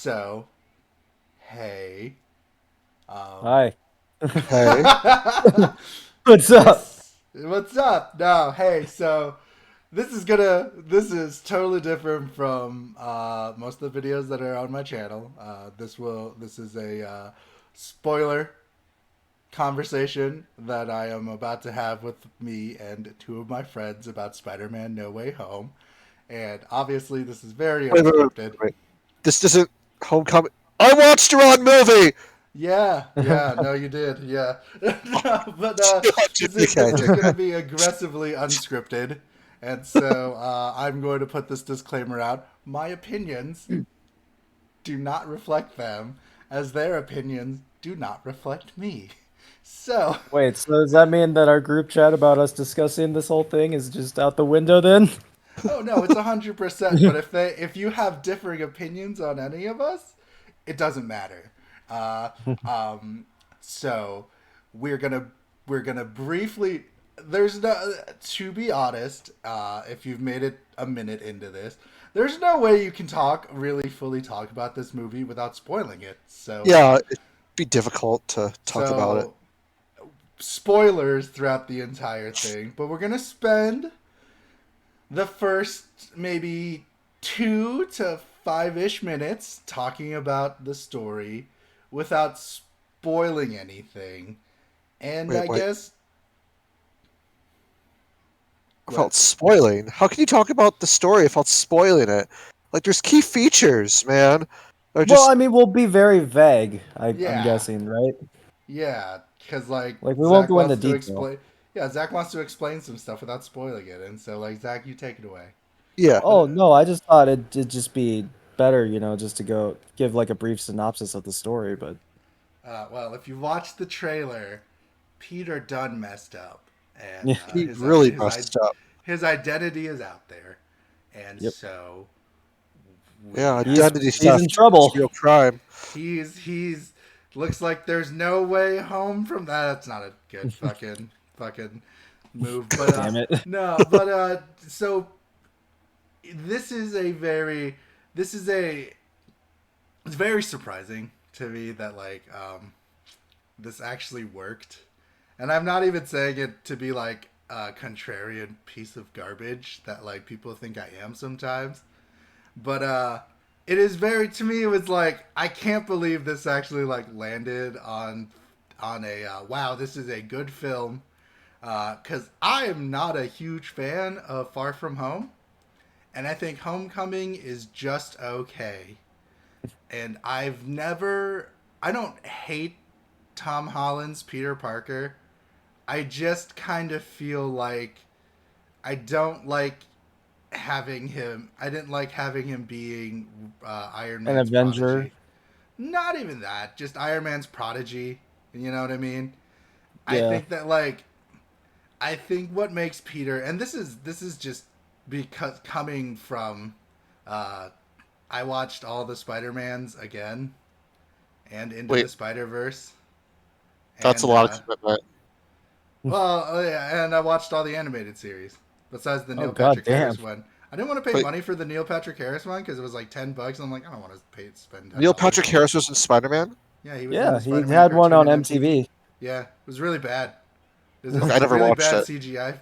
So, hey, um, Hi. Hey, What's up? what's up? No, hey, so this is totally different from most of the videos that are on my channel. This is a spoiler conversation that I am about to have with me and two of my friends about Spider-Man: No Way Home, and obviously this is very wait. unscripted. Wait. This isn't Homecoming. I watched your own movie. Yeah, yeah, no, you did, yeah. No, but this is Okay, gonna be aggressively unscripted, and so I'm going to put this disclaimer out. My opinions do not reflect them, as their opinions do not reflect me. So, Wait, so does that mean that our group chat about us discussing this whole thing is just out the window then? oh no, it's 100%. But if you have differing opinions on any of us, it doesn't matter. Uh, um, so we're gonna we're gonna briefly. There's no to be honest. If you've made it a minute into this, there's no way you can really fully talk about this movie without spoiling it. yeah, it'd be difficult to talk about it. So spoilers throughout the entire thing. But we're gonna spend the first maybe 2 to 5-ish minutes talking about the story without spoiling anything. And I Wait. guess what? Without spoiling. How can you talk about the story without spoiling it? Like, there's key features, man. Or Well, just I mean, we'll be very vague, I'm Yeah, guessing, right? yeah, because like Like, we won't Zach go into wants to detail. explain. Yeah, Zach wants to explain some stuff without spoiling it, and so like Zach, you take it away. yeah. But Oh, no, I just thought it'd just be better, just to go give like a brief synopsis of the story, but well, if you watch the trailer, Peter Dunn messed up, and yeah, He really messed up. his identity is out there, and yep. so Yeah, we have identity He's in theft is trouble. a real crime. he's looks like there's no way home from that. That's not a good fucking move, but Damn it. no, but so this is a very this is a it's very surprising to me that this actually worked. And I'm not even saying it to be like a contrarian piece of garbage that like people think I am sometimes. But it is very to me it was like I can't believe this actually like landed on a wow, this is a good film. Cuz I am not a huge fan of Far From Home, and I think Homecoming is just okay. And I don't hate Tom Holland's Peter Parker. I just kind of feel like I don't like having him. I didn't like having him being Iron An Man's Avenger. prodigy. Not even that, just Iron Man's prodigy. You know what I mean? I Yeah. think that I think what makes Peter, and this is just because coming from, uh, I watched all the Spider Mans again and Into Wait, the Spider Verse, that's a and lot of commitment. well, oh yeah, and I watched all the animated series besides the Oh, Neil god Patrick damn. Harris one. I didn't want to pay Wait, money for the Neil Patrick Harris one because it was like $10. I'm like, I don't want to spend ten Neil dollars. Patrick Harris was in Spider-Man? Yeah, he was in Yeah, the he Spider-Man had one cartoon on in MTV. MTV. Yeah, it was really bad. This Okay, is I a never really watched bad it. CGI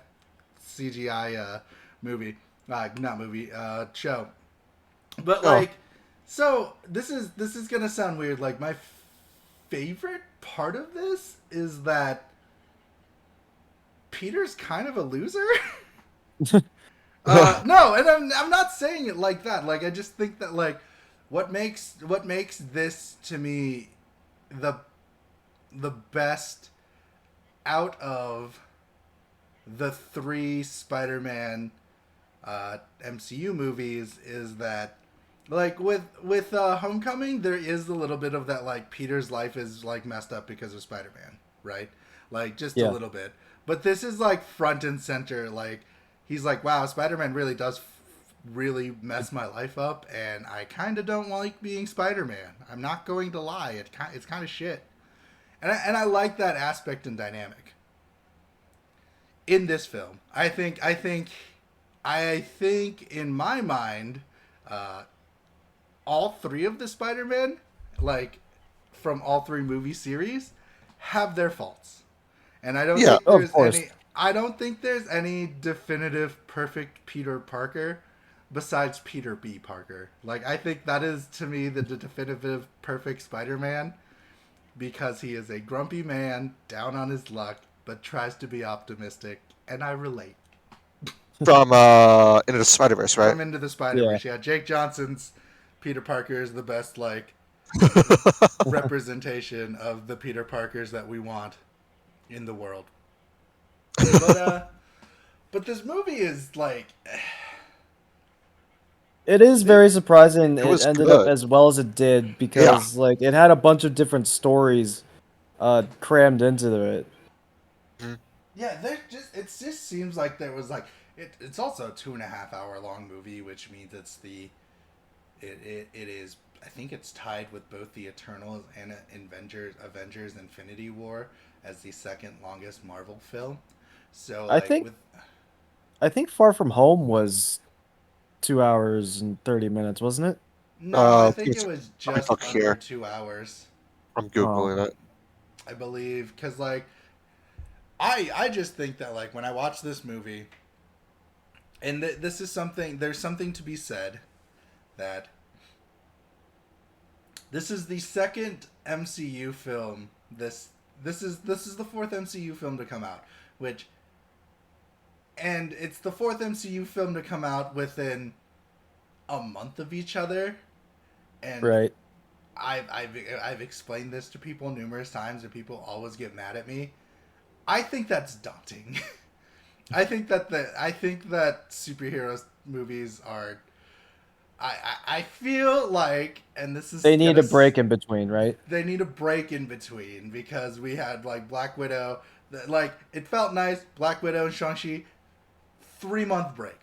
movie, not movie, show. But Oh, like, so this is gonna sound weird. Like my favorite part of this is that Peter's kind of a loser. No, and I'm not saying it like that. Like I just think that like what makes this to me the the best out of the three Spider-Man MCU movies is that like with Homecoming there is a little bit of that like Peter's life is like messed up because of Spider-Man, right? Like just a Yeah. little bit. But this is like front and center like he's like wow, Spider-Man really does really mess my life up and I kind of don't like being Spider-Man. I'm not going to lie. It's kind of shit. And I like that aspect and dynamic in this film. I think in my mind, uh, all three of the Spider-Man, like from all three movie series, have their faults. And I don't Yeah. think Oh, of there's course. any I don't think there's any definitive perfect Peter Parker besides Peter B. Parker. Like I think that is to me the definitive perfect Spider-Man because he is a grumpy man down on his luck but tries to be optimistic and I relate. From Into the Spider Verse, right? From Into the Yeah. Spider-Verse. Yeah, Jake Johnson's Peter Parker is the best like representation of the Peter Parkers that we want in the world. But but this movie is like It is very surprising It it was ended up good. as well as it did Yeah. because like it had a bunch of different stories crammed into it. Mhm. yeah, there just it just seems like there was like it's also a 2.5 hour long movie, which means it is I think it's tied with both the Eternals and Avengers Infinity War as the second longest Marvel film. So I like think with I think Far From Home was 2 hours and 30 minutes, wasn't it? no, I think it Please, was let me just look under here. 2 hours, I'm Oh, googling it. I believe, because like I just think that like when I watch this movie, and this is something there's something to be said that this is the second MCU film. This is the fourth MCU film to come out, which and it's the fourth MCU film to come out within a month of each other, and right. I've explained this to people numerous times, and people always get mad at me. I think that's daunting. I think that superhero movies are. I feel like, and this is They need gonna a break in between, right? they need a break in between because we had like Black Widow. Like it felt nice. Black Widow and Shang-Chi, 3 month break.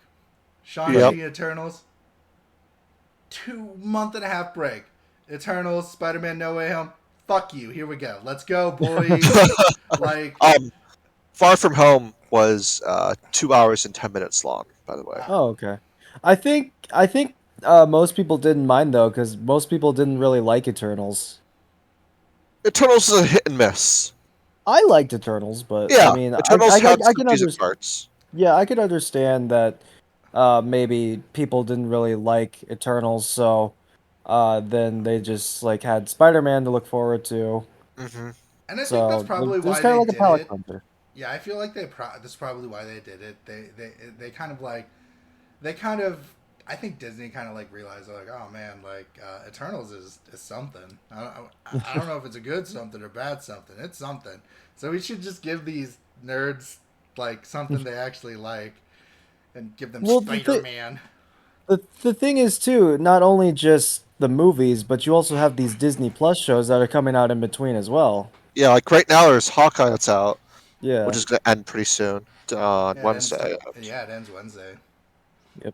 Yep. Shang-Chi Eternals, 2.5 month break. Eternals, Spider-Man No Way Home. Fuck you. Here we go. Let's go, boys. Like, um, Far From Home was 2 hours and 10 minutes long. By the way, Oh, okay. I think most people didn't mind though, because most people didn't really like Eternals. Eternals is a hit and miss. I liked Eternals, but I Yeah, mean, Eternals had I some can decent understand. parts. Yeah, I could understand that. Maybe people didn't really like Eternals, so then they just like had Spider-Man to look forward to. Hmm. and I think that's So probably it was why kind they of like a did palate it. cleanser. Yeah, I feel like that's probably why they did it. They kind of like they kind of I think Disney kind of like realized like oh man like Eternals is something. I don't know if it's a good something or bad something. It's something. So we should just give these nerds like something they actually like and give them Well, Spider Man. the thing is too, not only just the movies, but you also have these Disney Plus shows that are coming out in between as well. Yeah, like right now there's Hawkeye that's out, which Yeah. is going to end pretty soon on Yeah, it ends. Wednesday. Yeah, it ends Wednesday. Yep.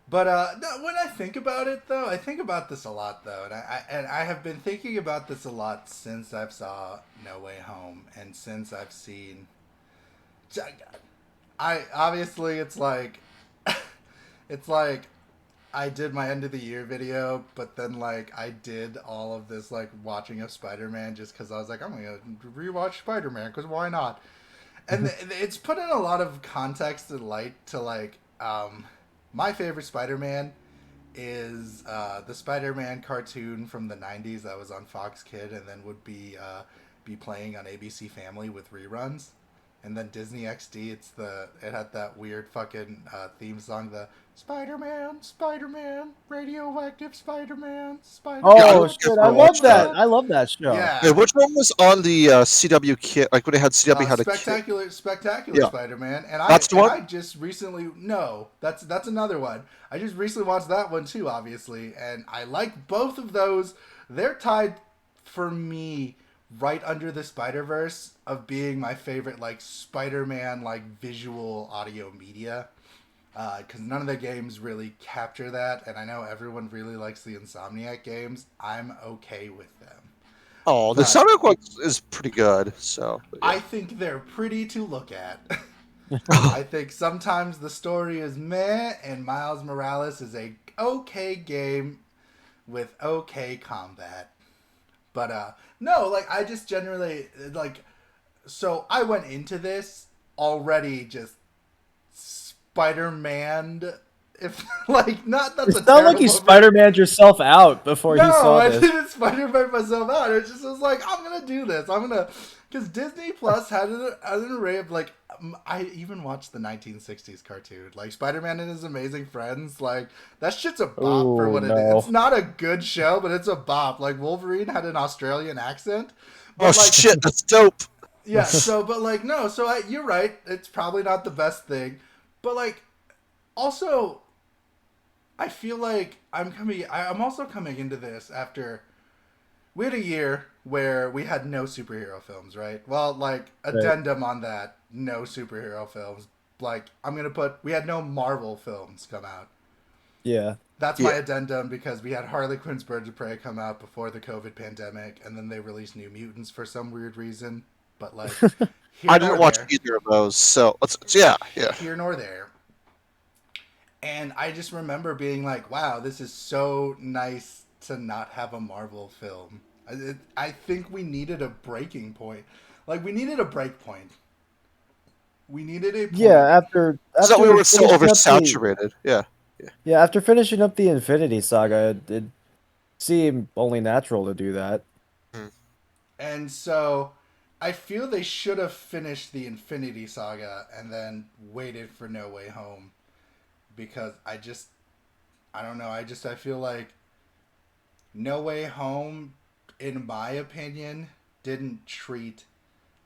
But no, when I think about it, though, I think about this a lot, though, and I have been thinking about this a lot since I've saw No Way Home, and since I've seen, I obviously it's like, it's like I did my end of the year video, but then like I did all of this like watching of Spider Man just because I was like I'm gonna rewatch Spider Man because why not? And it's put in a lot of context and light to like my favorite Spider-Man is the Spider-Man cartoon from the '90s that was on Fox Kid and then would be playing on ABC Family with reruns. And then Disney XD, it had that weird fucking theme song, the Spider-Man, Spider-Man, radioactive Spider-Man, Yeah, I Oh Spider-Man, don't shit, ever I watch love that. that. Spider-Man. I love that show. Wait, Yeah, which one was on the CW kit? Like when they had CW had a kit? spectacular Yeah, Spider-Man, that's the and one. I just recently no, that's another one. I just recently watched that one too, obviously, and I like both of those. They're tied for me right under the Spider Verse of being my favorite like Spider-Man like visual audio media. Because none of the games really capture that, and I know everyone really likes the Insomniac games. I'm okay with them, Oh, the but Sonic one is pretty good. So, but I yeah. think they're pretty to look at. I think sometimes the story is meh, and Miles Morales is a okay game with okay combat. But no, like I just generally like so I went into this already just Spider-Man if like not It that's a sounded like you terrible Spider-Man yourself out before you no, saw I this. didn't Spider-Man myself out. It just was like, I'm gonna do this. I'm gonna, because Disney Plus had an array of like, I even watched the 1960s cartoon, like Spider-Man and His Amazing Friends. Like that shit's a bop for Oh what it is. It's no. not a good show, but it's a bop. Like Wolverine had an Australian accent, Oh but like, shit, that's dope. yeah. So, but like, no. So you're right. It's probably not the best thing, but like, also I feel like I'm also coming into this after we had a year where we had no superhero films, right? Well, like Right. addendum on that, no superhero films. Like we had no Marvel films come out. Yeah. That's my Yeah, addendum because we had Harley Quinn's Birds of Prey come out before the COVID pandemic, and then they released New Mutants for some weird reason. But like, here I nor didn't watch there, either of those, so yeah, yeah. here nor there. And I just remember being like, wow, this is so nice to not have a Marvel film. I think we needed a breaking point. Like, we needed a break point. We needed a Yeah, point. So we after were so finishing up the oversaturated. Yeah, yeah, yeah, after finishing up the Infinity Saga, it seemed only natural to do that. mm. And so I feel they should have finished the Infinity Saga and then waited for No Way Home. Because I don't know, I feel like No Way Home, in my opinion, didn't treat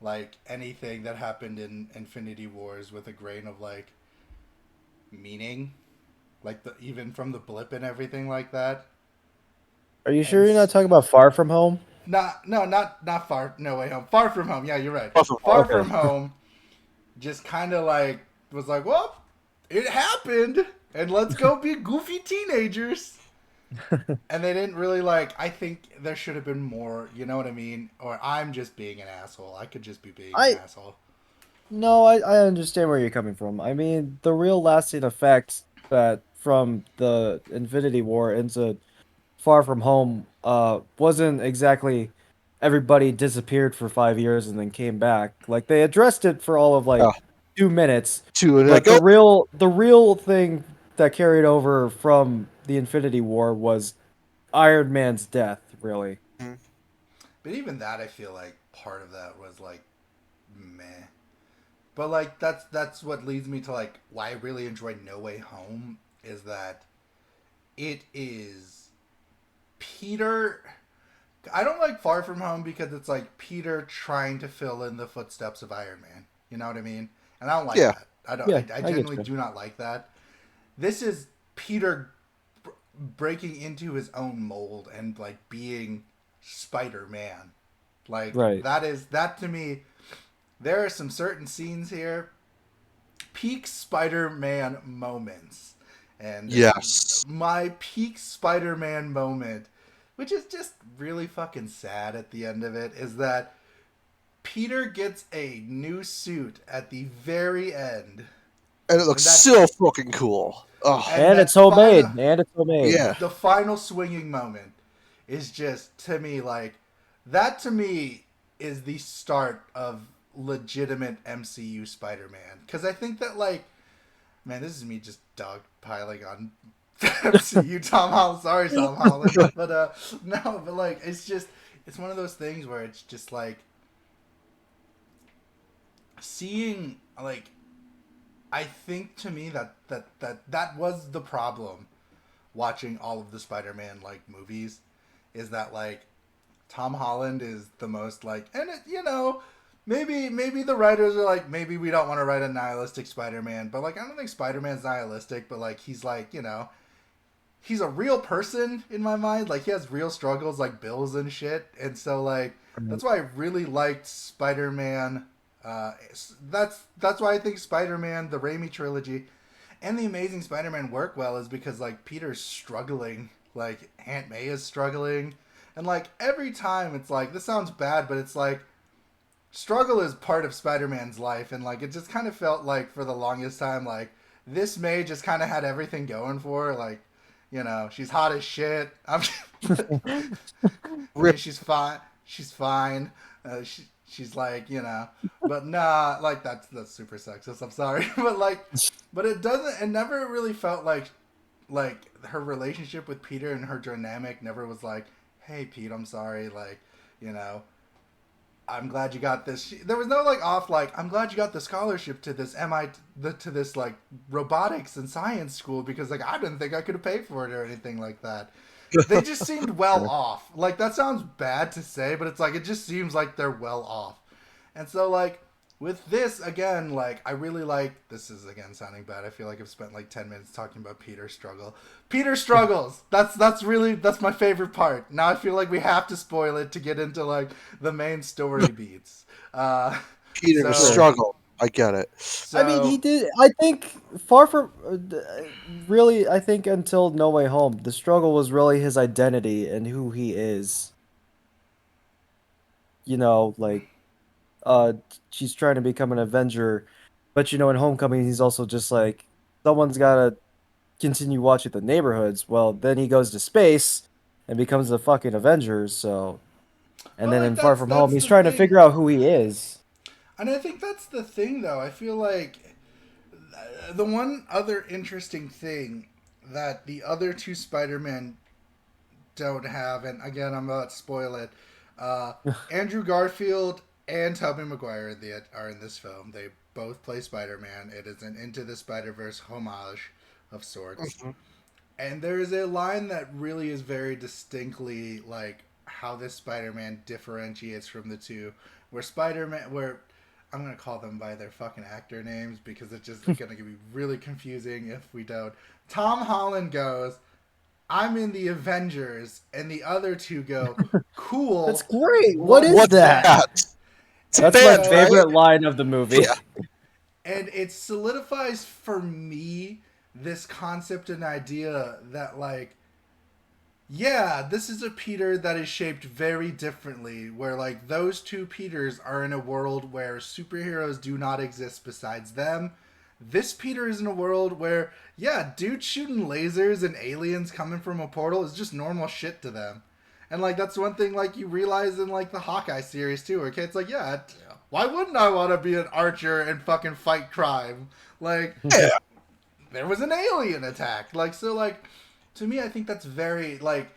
like anything that happened in Infinity Wars with a grain of like meaning, like the even from the blip and everything like that. Are you sure And you're not talking about Far From Home? not far. No Way Home. Far From Home. Yeah, you're right. Both of them. Far Okay. From Home just kind of like was like, well, it happened, and let's go be goofy teenagers. And they didn't really like. I think there should have been more. You know what I mean? Or I'm just being an asshole. I could just be being an I asshole. No, I understand where you're coming from. I mean, the real lasting effect that from the Infinity War into Far From Home wasn't exactly everybody disappeared for 5 years and then came back. Like they addressed it for all of Yeah, like 2 minutes, two and but like, oh, the real thing that carried over from the Infinity War was Iron Man's death, really. mm, But even that, I feel like part of that was like meh. But like that's what leads me to like why I really enjoy No Way Home is that it is Peter. I don't like Far From Home because it's like Peter trying to fill in the footsteps of Iron Man. You know what I mean? And I don't like yeah, that. I don't. Yeah, I I get genuinely you. do not like that. This is Peter breaking into his own mold and like being Spider Man. Like Right. that to me. There are some certain scenes here, peak Spider Man moments, and yes. my peak Spider Man moment, which is just really fucking sad at the end of it, is that Peter gets a new suit at the very end, And it looks and that so fucking cool. Oh, and And that it's final homemade. And it's homemade. yeah. the final swinging moment is just to me like that to me is the start of legitimate MCU Spider-Man because I think that like man this is me just dogpiling on MCU Tom Holland sorry Tom Holland but no but like it's one of those things where it's just like seeing like I think to me that was the problem watching all of the Spider-Man like movies is that like Tom Holland is the most like and it, you know maybe the writers are like maybe we don't want to write a nihilistic Spider-Man but like I don't think Spider-Man's nihilistic but like he's like you know he's a real person in my mind like he has real struggles like bills and shit and so like that's why I really liked Spider-Man that's why I think Spider-Man the Raimi trilogy and the Amazing Spider-Man work well is because like Peter's struggling, like Aunt May is struggling, and like every time it's like this sounds bad, but it's like struggle is part of Spider-Man's life, and like it just kind of felt like for the longest time like this May just kind of had everything going for her, like She's hot as shit. I mean, Rip. she's fine. She's fine. She's like, but nah, like that's super sexist. I'm sorry, but like, but it doesn't. It never really felt like her relationship with Peter and her dynamic never was like, hey Pete, I'm sorry, like, you know, I'm glad you got this. There was no like off like I'm glad you got the scholarship to this to this like robotics and science school because like I didn't think I could have paid for it or anything like that. They just seemed well off. Like that sounds bad to say, but it's like it just seems like they're well off. And so like with this again, like I really like this is again sounding bad. I feel like I've spent like 10 minutes talking about Peter's struggle. Peter struggles. That's my favorite part. Now I feel like we have to spoil it to get into like the main story beats. Peter So Sure. struggle. I get it. I mean, he so did. I think far from really. I think until No Way Home, the struggle was really his identity and who he is. Like uh, she's trying to become an Avenger, but in Homecoming, he's also just like someone's gotta continue watching the neighborhoods. Well, then he goes to space and becomes a fucking Avenger. So, and but then like in Far From Home, that's he's the trying to thing. figure out who he is. And I think that's the thing though. I feel like the one other interesting thing that the other two Spider-Man don't have, and again, I'm about to spoil it. Andrew Garfield and Tobey Maguire are in this film. They both play Spider-Man. It is an Into the Spider-Verse homage of sorts. Mhm. And there is a line that really is very distinctly like how this Spider-Man differentiates from the two. Where I'm gonna call them by their fucking actor names because it's just gonna be really confusing if we don't. Tom Holland goes, "I'm in the Avengers," and the other two go, That's "Cool, great. What is what's What's that? that? that?" It's a And That's my band, so right? favorite line of the movie. Yeah. and it solidifies for me this concept and idea that like yeah, this is a Peter that is shaped very differently, where like those two Peters are in a world where superheroes do not exist besides them. This Peter is in a world where, yeah, dudes shooting lasers and aliens coming from a portal is just normal shit to them. And like that's one thing like you realize in like the Hawkeye series too, where it's like, yeah, why wouldn't I want to be an archer and fucking fight crime? Like Yeah. there was an alien attack. Like so like to me I think that's very like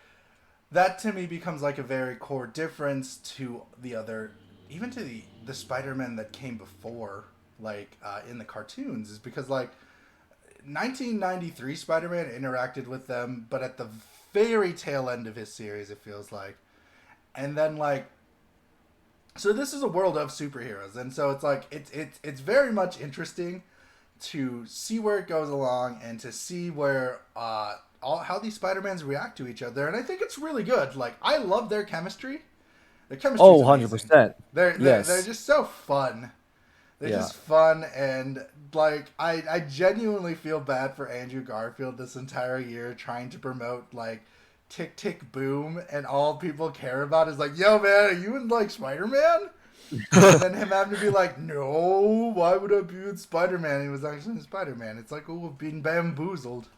that to me becomes like a very core difference to the other even to the Spider-Man that came before like in the cartoons is because like 1993 Spider-Man interacted with them but at the very tail end of his series it feels like and then like so this is a world of superheroes and so it's like it's very much interesting to see where it goes along and to see where all how these Spider-Mans react to each other and I think it's really good like I love their chemistry. Their chemistry is Oh, amazing. 100%. They're Yes. just so fun. They're Yeah. just fun and like I genuinely feel bad for Andrew Garfield this entire year trying to promote like Tick Tick Boom and all people care about is like, yo man, are you in like Spider-Man? And then him having to be like, no, why would I be in Spider-Man? He was actually in Spider-Man. It's like, oh, being bamboozled.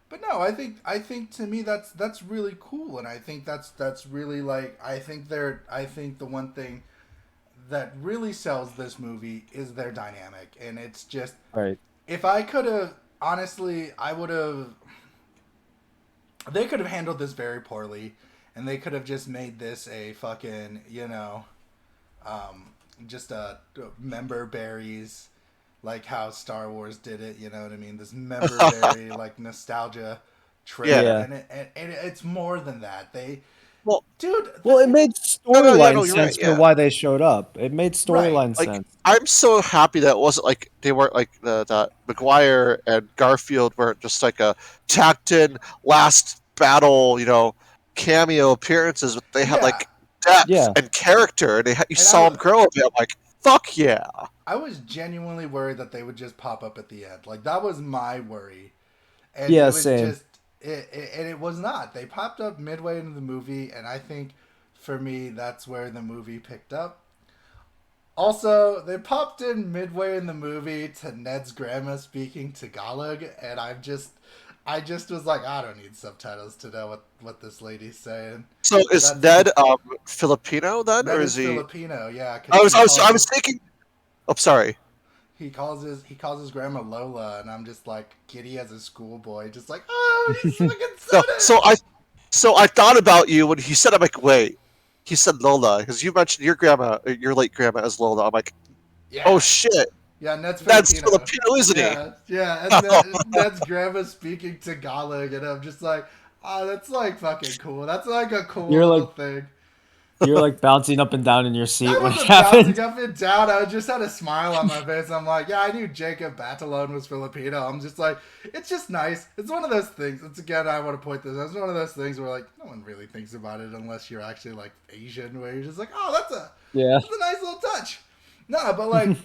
But no, I think to me that's really cool, and I think that's really like I think the one thing that really sells this movie is their dynamic, and it's just Right. if I could have honestly, I would have they could have handled this very poorly, and they could have just made this a fucking um, just member berries, like how Star Wars did it. You know what I mean? This member berry like nostalgia trip, Yeah. Yeah. and it's more than that. They, Well, dude, Well, it made yeah, storyline no, you're right. sense for Yeah. why they showed up. It made right? storyline Like, sense. I'm so happy that it wasn't like they weren't like the McGuire and Garfield weren't just like a tacked in last battle, cameo appearances. But they had Yeah, like depth Yeah. and character, and you and saw them grow a bit. I'm like, fuck yeah. I was genuinely worried that they would just pop up at the end. Like that was my worry, and Yeah, it was same. just and it was not. They popped up midway into the movie, and I think for me that's where the movie picked up. Also, they popped in midway in the movie to Ned's grandma speaking Tagalog, and I just was like, I don't need subtitles to know what this lady's saying. So is That's Ned Filipino then, or Ned is is he? Filipino, yeah, because I was I was I was thinking. Oh, sorry. he calls his grandma Lola, and I'm just like giddy as a schoolboy, just like, oh, he's fucking No, said it. so I thought about you when he said. I'm like, wait. He said Lola because you mentioned your grandma, your late grandma, as Lola. I'm like, oh Yeah, shit, yeah, Ned's that's Filipino. Filipino, isn't he? Yeah, yeah, and Ned's grandma speaking Tagalog, and I'm just like, oh, that's like fucking cool. That's like a cool You're little like thing. you're like bouncing up and down in your seat I when it wasn't bouncing happened. up and down. I just had a smile on my face. I'm like, yeah, I knew Jacob Batalone was Filipino. I'm just like, it's just nice. It's one of those things. It's again, I want to point this out. It's one of those things where like no one really thinks about it unless you're actually like Asian, where you're just like, oh, Yeah. that's a nice little touch. No, but like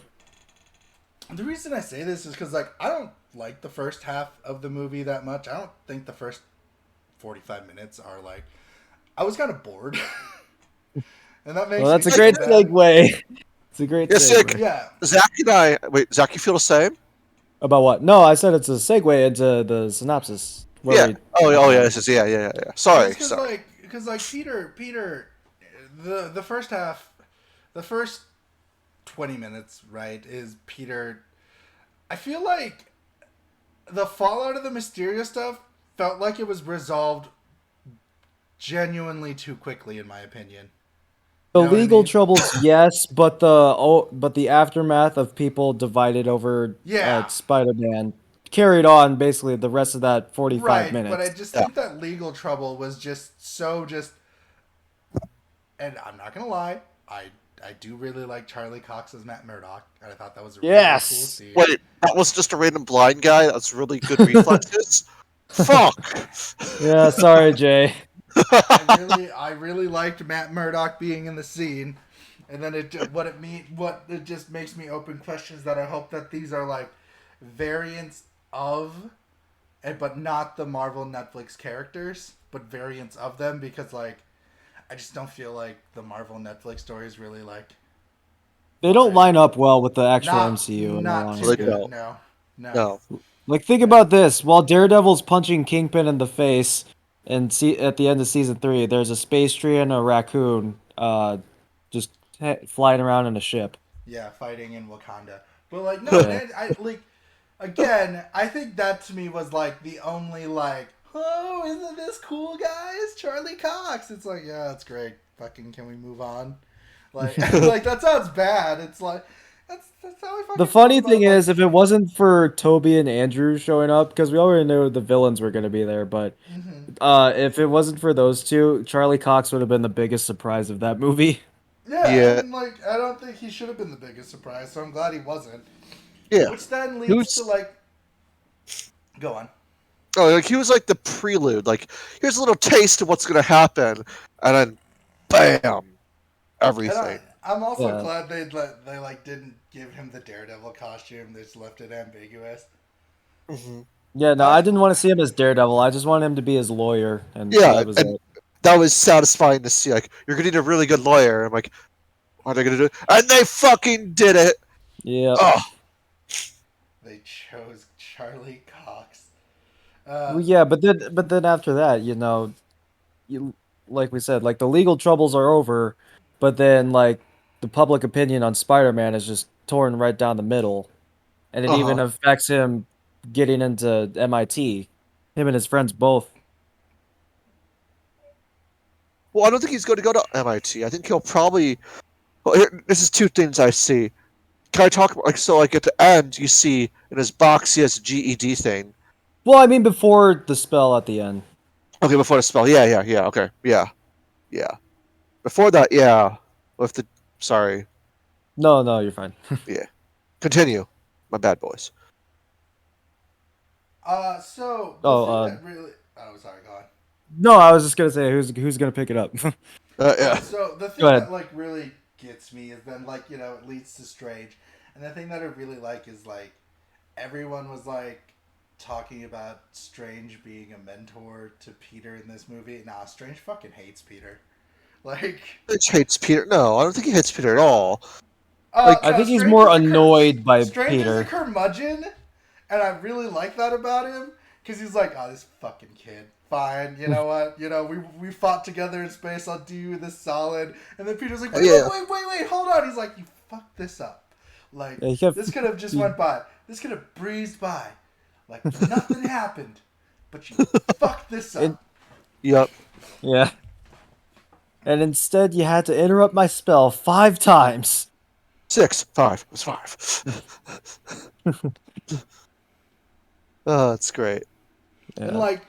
the reason I say this is because like I don't like the first half of the movie that much. I don't think the first 45 minutes are like. I was kind of bored. And that Well, makes me that's a feel great bad. segue. It's a great Yes, like segue. Yeah. Zach and I. Wait, Zach, you feel the same? About what? No, I said it's a segue into the synopsis where Yeah. we Oh talk yeah. about This is yeah. Well, Sorry, it's sorry. because like Peter, the first half, the first 20 minutes, right, is Peter. I feel like the fallout of the Mysterio stuff felt like it was resolved genuinely too quickly, in my opinion. the You know what I legal mean? troubles. Yes, but the aftermath of people divided over Yeah, Spider-Man carried on basically the rest of that 45 right. But I minutes. just Yeah. think that legal trouble was just so just. And I'm not gonna lie, I do really like Charlie Cox as Matt Murdock, and I thought that was a really cool Yes. scene. Wait, that was just a random blind guy. That's really good reflexes. Fuck. Yeah, sorry, Jay. I really liked Matt Murdock being in the scene, and then what it just makes me open questions that I hope that these are like variants of, and but not the Marvel Netflix characters, but variants of them because like I just don't feel like the Marvel Netflix stories really like They don't vibe. line up well with the actual MCU, in all Not too Like honesty. good. no, No, no. no. Like, think about this: while Daredevil's punching Kingpin in the face, and at the end of season 3, there's a space tree and a raccoon, just flying around in a ship. Yeah, fighting in Wakanda. But like no, Yeah. man, I like again, I think that to me was like the only like, oh, isn't this cool, guys? Charlie Cox. It's like, yeah, that's great. Fucking, can we move on? Like, like that sounds bad. It's like that's how I The fucking felt funny about thing like. is, if it wasn't for Toby and Andrew showing up, because we already knew the villains were going to be there, but Mhm. if it wasn't for those two, Charlie Cox would have been the biggest surprise of that movie. Yeah, Yeah, and like I don't think he should have been the biggest surprise, so I'm glad he wasn't. yeah. Which then He leads to was. like, go on. Oh, like he was like the prelude. Like here's a little taste of what's gonna happen, and then bam, And everything. I'm also Yeah. glad they like didn't give him the Daredevil costume. They just left it ambiguous. Hmm. Yeah, no, I I didn't want to see him as Daredevil. I just wanted him to be his lawyer, and Yeah, that was and it. that was satisfying to see. Like you're gonna need a really good lawyer. I'm like, what are they gonna do? And they fucking did it. Yep. Oh, they chose Charlie Cox. Well, yeah, but then after that, you like we said, like the legal troubles are over, but then like the public opinion on Spider-Man is just torn right down the middle, and it uh even huh. affects him getting into MIT. Him and his friends both. Well, I don't think he's going to go to MIT. I think he'll probably. Well, here, this is two things I see. Can I talk about like so? Like at the end, you see in his box he has a GED thing. Well, I mean before the spell at the end. Okay, before the spell. Yeah. Okay, yeah. Before that, yeah. With the sorry, No, no, you're fine. yeah. Continue, my bad boys. So the Oh, thing that really, oh, sorry, go on. no, I was just gonna say who's gonna pick it up. Yeah. So the Go thing ahead. that like really gets me is then like it leads to Strange, and the thing that I really like is like everyone was like talking about Strange being a mentor to Peter in this movie. Nah, Strange fucking hates Peter. Like, He hates Peter. No, I don't think he hates Peter at all. Like, I No, think he's Strange more is annoyed by Strange is a Peter. curmudgeon, and I really like that about him because he's like, oh, this fucking kid. Fine, you know what? You know, we fought together in space. I'll do you this solid. And then Peter's like, wait, wait, yeah, wait, wait, wait, hold on. He's like, you fucked this up. Like Yeah, he kept, this could have just he- went by. This could have breezed by, like nothing happened. But you fucked this and up. yep. yeah, and instead you had to interrupt my spell 5 times. 6, 5. It's 5. Oh, it's great. And Yeah, like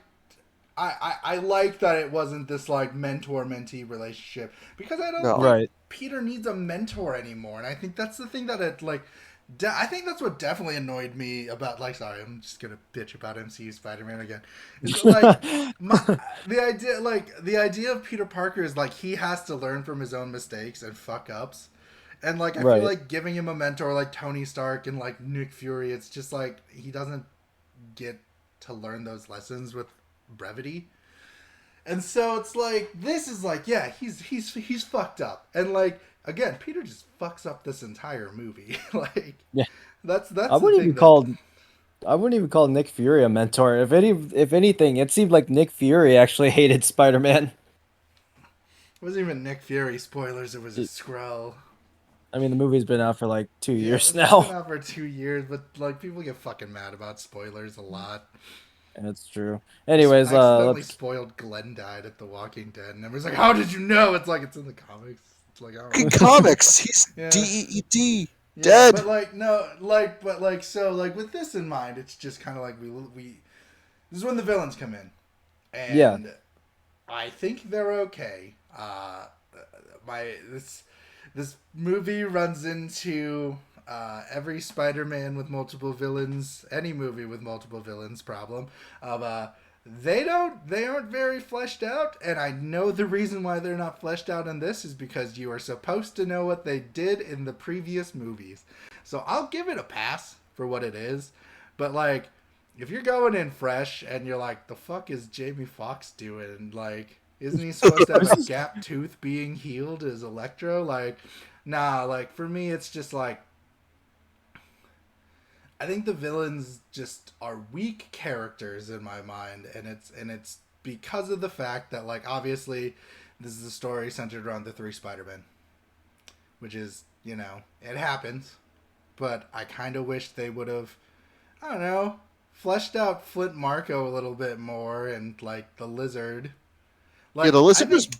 I like that it wasn't this like mentor mentee relationship because I don't No. think right. Peter needs a mentor anymore, and I think that's the thing that it like. I think that's what definitely annoyed me about like. Sorry, I'm just gonna bitch about MCU Spider-Man again. Is that, like my the idea of Peter Parker is like he has to learn from his own mistakes and fuck ups, and like I feel Right. like giving him a mentor like Tony Stark and like Nick Fury, it's just like he doesn't get to learn those lessons with brevity. And so it's like this is like yeah, he's fucked up. And like again, Peter just fucks up this entire movie. Like Yeah. I that's the wouldn't thing even that call I wouldn't even call Nick Fury a mentor. If anything, it seemed like Nick Fury actually hated Spider-Man. it wasn't even Nick Fury spoilers, it was a It- Skrull. I mean, the movie's been out for like two Yeah, years it's been now. out for 2 years, but like people get fucking mad about spoilers a lot. That's true. Anyways, I accidentally let's. spoiled Glenn died at The Walking Dead, and everyone's like, "How did you know?" It's like it's in the comics. It's like I don't In know. comics, he's Yeah. DEED. Yeah, Dead. but like no, like but like so like with this in mind, it's just kind of like we this is when the villains come in, Yeah, and I think they're okay. My this movie runs into every Spider-Man with multiple villains, any movie with multiple villains problem of they aren't very fleshed out, and I know the reason why they're not fleshed out in this is because you are supposed to know what they did in the previous movies. So I'll give it a pass for what it is, but like if you're going in fresh and you're like, the fuck is Jamie Foxx doing? Like, isn't he supposed to have a gap tooth being healed as Electro? Like, nah, like for me it's just like I think the villains just are weak characters in my mind, and it's because of the fact that like obviously this is a story centered around the three Spider-Men, which is it happens, but I kind of wish they would have I don't know fleshed out Flint Marco a little bit more and like the Lizard. Yeah, the Like I lizard was think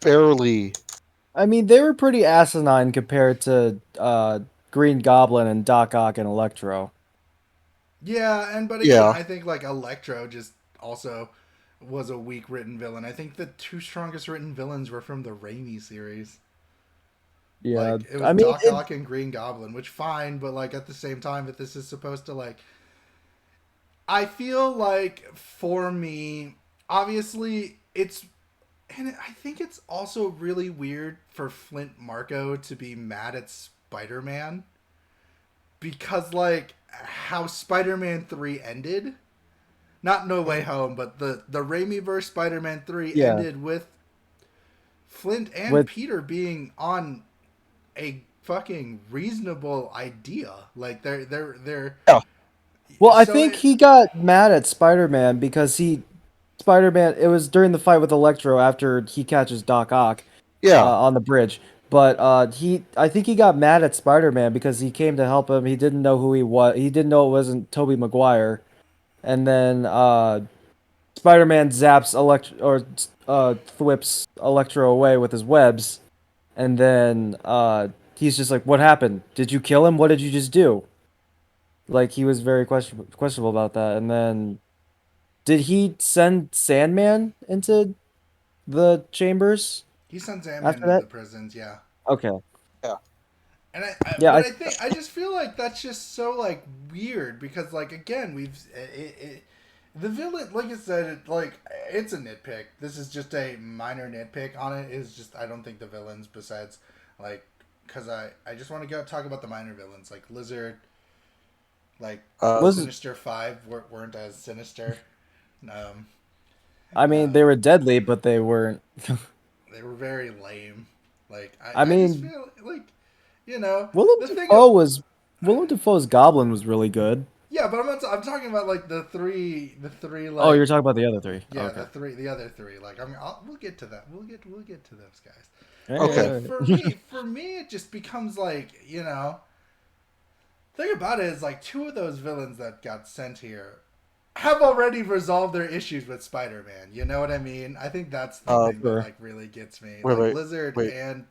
barely. I mean they were pretty asinine compared to Green Goblin and Doc Ock and Electro. yeah, and but again, Yeah, I think like Electro just also was a weak written villain. I think the two strongest written villains were from the Raimi series. Yeah, Like it was I mean Doc it. Ock and Green Goblin, which fine, but like at the same time, if this is supposed to like, I feel like for me, obviously it's, and I think it's also really weird for Flint Marco to be mad at Spider Man because like how Spider Man 3 ended. Not No Way Home, but the Raimi verse Spider Man 3 Yeah, ended with Flint and with Peter being on a fucking reasonable idea. Like they're yeah, well, I so think it, he got mad at Spider-Man because Spider-Man. It was during the fight with Electro after he catches Doc Ock, yeah. on the bridge. But I think he got mad at Spider-Man because he came to help him. He didn't know who he was. He didn't know it wasn't Tobey Maguire. And then Spider-Man zaps thwips Electro away with his webs. And then he's just like, "What happened? Did you kill him? What did you just do?" Like he was very questionable about that. And then did he send Sandman into the chambers he sends Ant-Man after into that? the prisons, yeah. Okay. Yeah. And Yeah, but I think I just feel like that's just so like weird because like again the villain like I said like it's a nitpick. This is just a minor nitpick on it. Is just I don't think the villains besides like because I just want to go talk about the minor villains like Lizard, like was Sinister Five weren't as sinister. Um, I mean uh, they were deadly, but they weren't. they were very lame. Like I I just mean, feel like You know, Willem the thing. Willem Dafoe's Goblin was really good. Yeah, but I'm talking about like the three Oh, like you're talking about the other three. yeah, Okay. the other three. Like we'll get to that. We'll get to those guys. All But right, Okay. like all right. for me, it just becomes like thing about it is like two of those villains that got sent here have already resolved their issues with Spider-Man. You know what I mean? I think that's the thing that Sure. like really gets me. Wait, Like wait, Lizard wait. and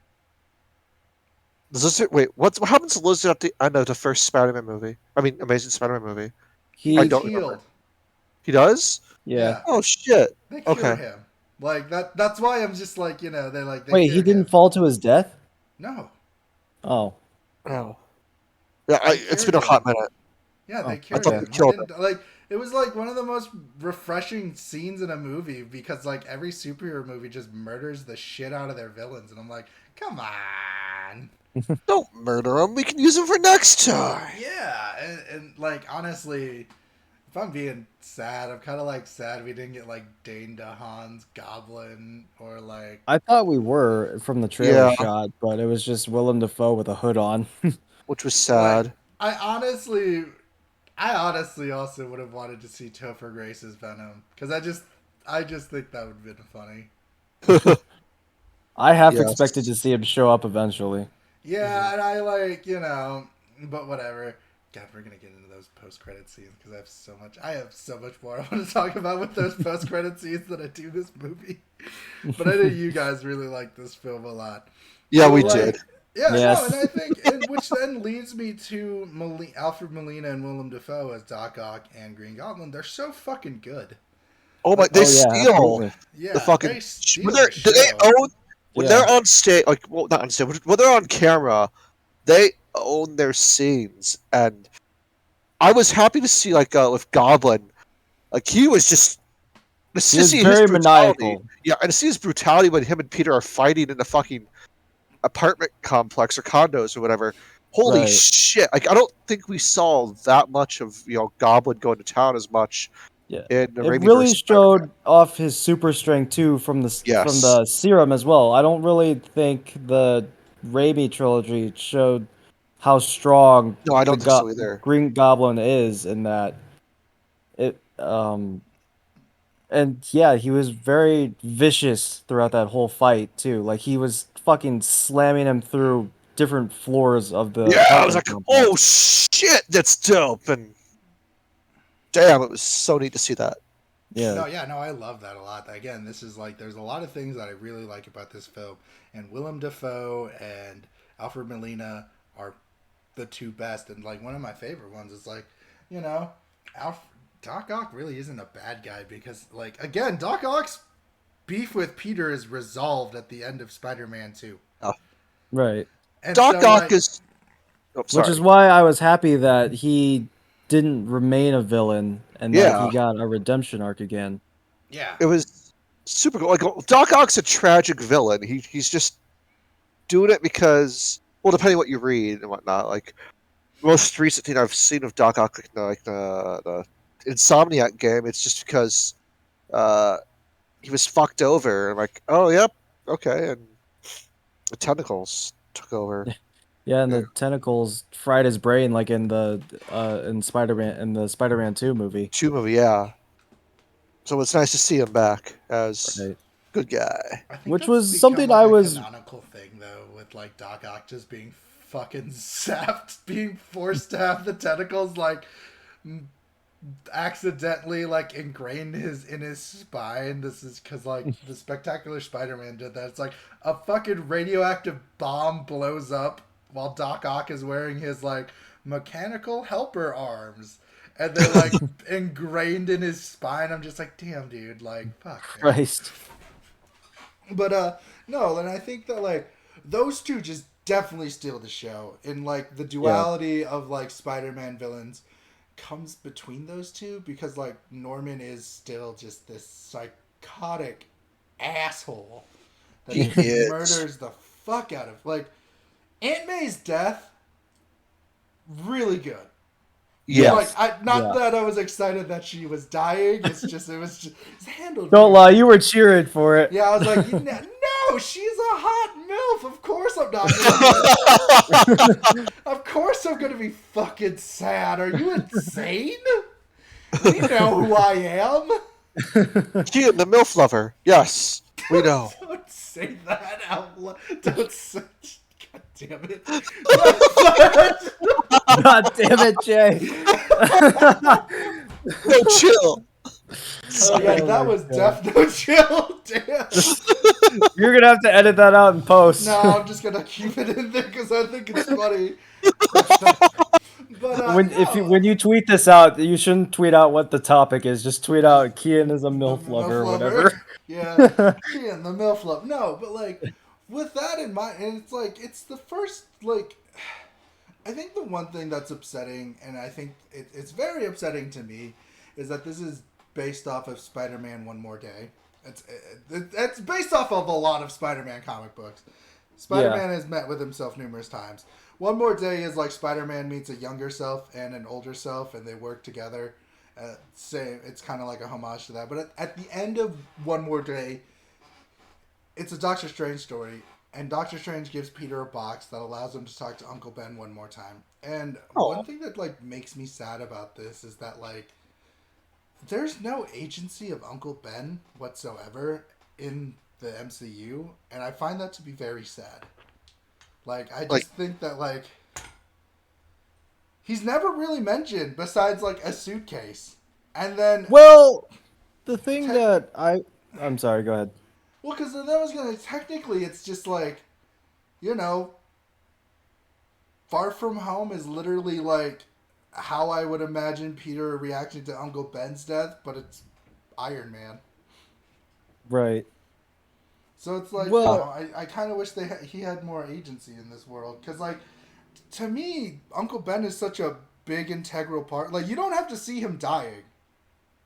Wait, what happens to Lizard at the end of the first Spider-Man movie? I mean, Amazing Spider-Man movie. he I gets He, don't remember. healed. He does? yeah. Yeah, Oh shit. they cure Okay. him. Like that's why I'm just like they Wait, he cure didn't him. fall to his death? No, Oh. Oh. Yeah, they it's cured been a him. hot minute. Yeah, they Oh, I cured thought okay. they him. He killed him. didn't like it was like one of the most refreshing scenes in a movie because like every superhero movie just murders the shit out of their villains and I'm like, "Come on." Don't murder him. We can use him for next time. Yeah, and like honestly, if I'm being sad, I'm kind of like sad we didn't get like Dane DeHaan's Goblin or like I thought we were from the trailer Yeah, shot, but it was just Willem Dafoe with a hood on. which was like sad. I honestly also would have wanted to see Topher Grace's Venom because I just think that would have been funny. I half expected Yes. to see him show up eventually. Yeah, and I like but whatever. God, we're gonna get into those post-credit scenes because I have so much more I want to talk about with those post-credit scenes than I do this movie. But I know you guys really like this film a lot. Yeah, So, we like, did. Yeah, Yes. no, and I think, which then leads me to Alfred Molina and Willem Dafoe as Doc Ock and Green Goblin. They're so fucking good. Oh my! Like, They Oh yeah, steal absolutely. the yeah, fucking. they steal When the do they show. own when Yeah. they're on stage? Like, well, not on stage. When they're on camera, they own their scenes, and I was happy to see with Goblin, like he was just to He was see his very brutality. maniacal. Yeah, and to see his brutality when him and Peter are fighting in the fucking apartment complex or condos or whatever. Holy Right. shit! Like I don't think we saw that much of Goblin going to town as much Yeah. in the It Raimi really versus Spider-Man. showed off his super strength too from Yes. the serum as well. I don't really think the Raimi trilogy showed how strong No, I the don't think so either. Green Goblin is in that it and yeah, he was very vicious throughout that whole fight too. Like he was fucking slamming him through different floors of the Yeah, I was apartment like, oh complex. shit, that's dope. And damn, it was so neat to see that. Yeah. No, yeah, no, I love that a lot. Again, this is like, there's a lot of things that I really like about this film. And Willem Dafoe and Alfred Molina are the two best. And like, one of my favorite ones is like, you know, Doc Ock really isn't a bad guy because, like, again, Doc Ock's beef with Peter is resolved at the end of Spider-Man 2. Right. And Doc so, Ock like, is. Oh, Which is sorry. why I was happy that he didn't remain a villain and that Yeah, he got a redemption arc again. yeah. it was super cool. Like Doc Ock's a tragic villain. He's just doing it because, well, depending what you read and whatnot. Like most recent thing I've seen of Doc Ock, the Insomniac game, it's just because uh, he was fucked over. I'm like, oh yep, okay, and the tentacles took over. Yeah, and Yeah. the tentacles fried his brain like in the Spider-Man 2 movie. Two movie, yeah. So it's nice to see him back as Right. good guy. I think Which that's was become something like I a was canonical thing though, with like Doc Ock just being fucking sapped, being forced to have the tentacles like accidentally like ingrained in his spine. This is because like the Spectacular Spider-Man did that. It's like a fucking radioactive bomb blows up while Doc Ock is wearing his like mechanical helper arms. And they're like ingrained in his spine. I'm just like, damn, dude, like, fuck, man. Christ. But no, and I think that like those two just definitely steal the show. And like the duality of like Spider-Man villains comes between those two because like Norman is still just this psychotic asshole that He just is. murders the fuck out of like Aunt May's death. Really good. Yes. Like not Yeah. that I was excited that she was dying. It's just it's handled. Don't very lie, you were cheering for it. Yeah, I was like, no, she's a hot MILF. Of course I'm not gonna Of course I'm gonna be fucking sad. Are you insane? We know who I am. Kian, the MILF lover. Yes, we know. Don't say that out loud. Don't say. God damn it. God damn it, Jay. No, chill. Oh yeah, Oh that my was God. no chill. Damn. You're gonna have to edit that out in post. No, I'm just gonna keep it in there because I think it's funny. But no, When you tweet this out, you shouldn't tweet out what the topic is. Just tweet out Kian is a the MILF MILF lover or lover. whatever. Yeah, Kian, the MILF love. No, but like with that in mind, and it's like it's the first like. I think the one thing that's upsetting, and I think it's very upsetting to me, is that this is based off of Spider-Man One More Day. It's based off of a lot of Spider-Man comic books. Spider-Man has met with himself numerous times. One More Day is like Spider-Man meets a younger self and an older self, and they work together. It's kind of like a homage to that. But at the end of One More Day, it's a Doctor Strange story, and Doctor Strange gives Peter a box that allows him to talk to Uncle Ben one more time. And one thing that like makes me sad about this is that like there's no agency of Uncle Ben whatsoever in the MCU, and I find that to be very sad. Like I just think that like he's never really mentioned besides like a suitcase. And then Well, the thing that I'm sorry, go ahead. well, because then I was gonna technically, it's just like, you know, Far From Home is literally like how I would imagine Peter reacting to Uncle Ben's death, but it's Iron Man. Right. So it's like, Well, I kind of wish he had more agency in this world, because like to me, Uncle Ben is such a big integral part. Like you don't have to see him dying.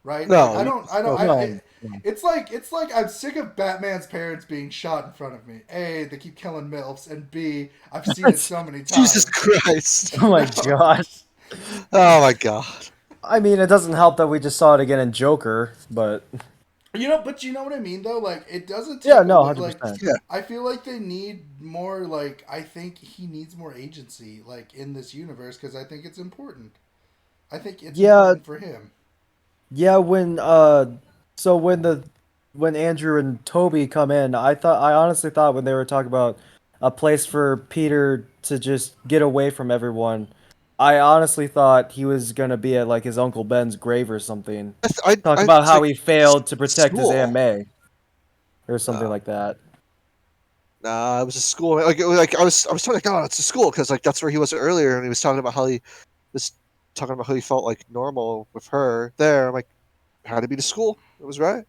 Right? No, Like, no. it's like I'm sick of Batman's parents being shot in front of me. A, they keep killing MILFs, and B, I've seen it so many times. Jesus Christ. Oh my God. Oh my God. I mean, it doesn't help that we just saw it again in Joker, but But you know what I mean though? Like it doesn't take yeah, no, away, 100%. Yeah. I feel like they need more like I think he needs more agency like in this universe because I think it's important. I think it's important for him. Yeah, so when Andrew and Toby come in, I honestly thought when they were talking about a place for Peter to just get away from everyone, I honestly thought he was gonna be at like his Uncle Ben's grave or something. Talk about It's how like he failed to protect his school. Aunt May. Or something No. like that. Nah, it was a school. Like I was talking like, oh, it's a school because like that's where he was earlier, and he was talking about how he was talking about how he felt like normal with her there. I'm like, had to be the school. It was right.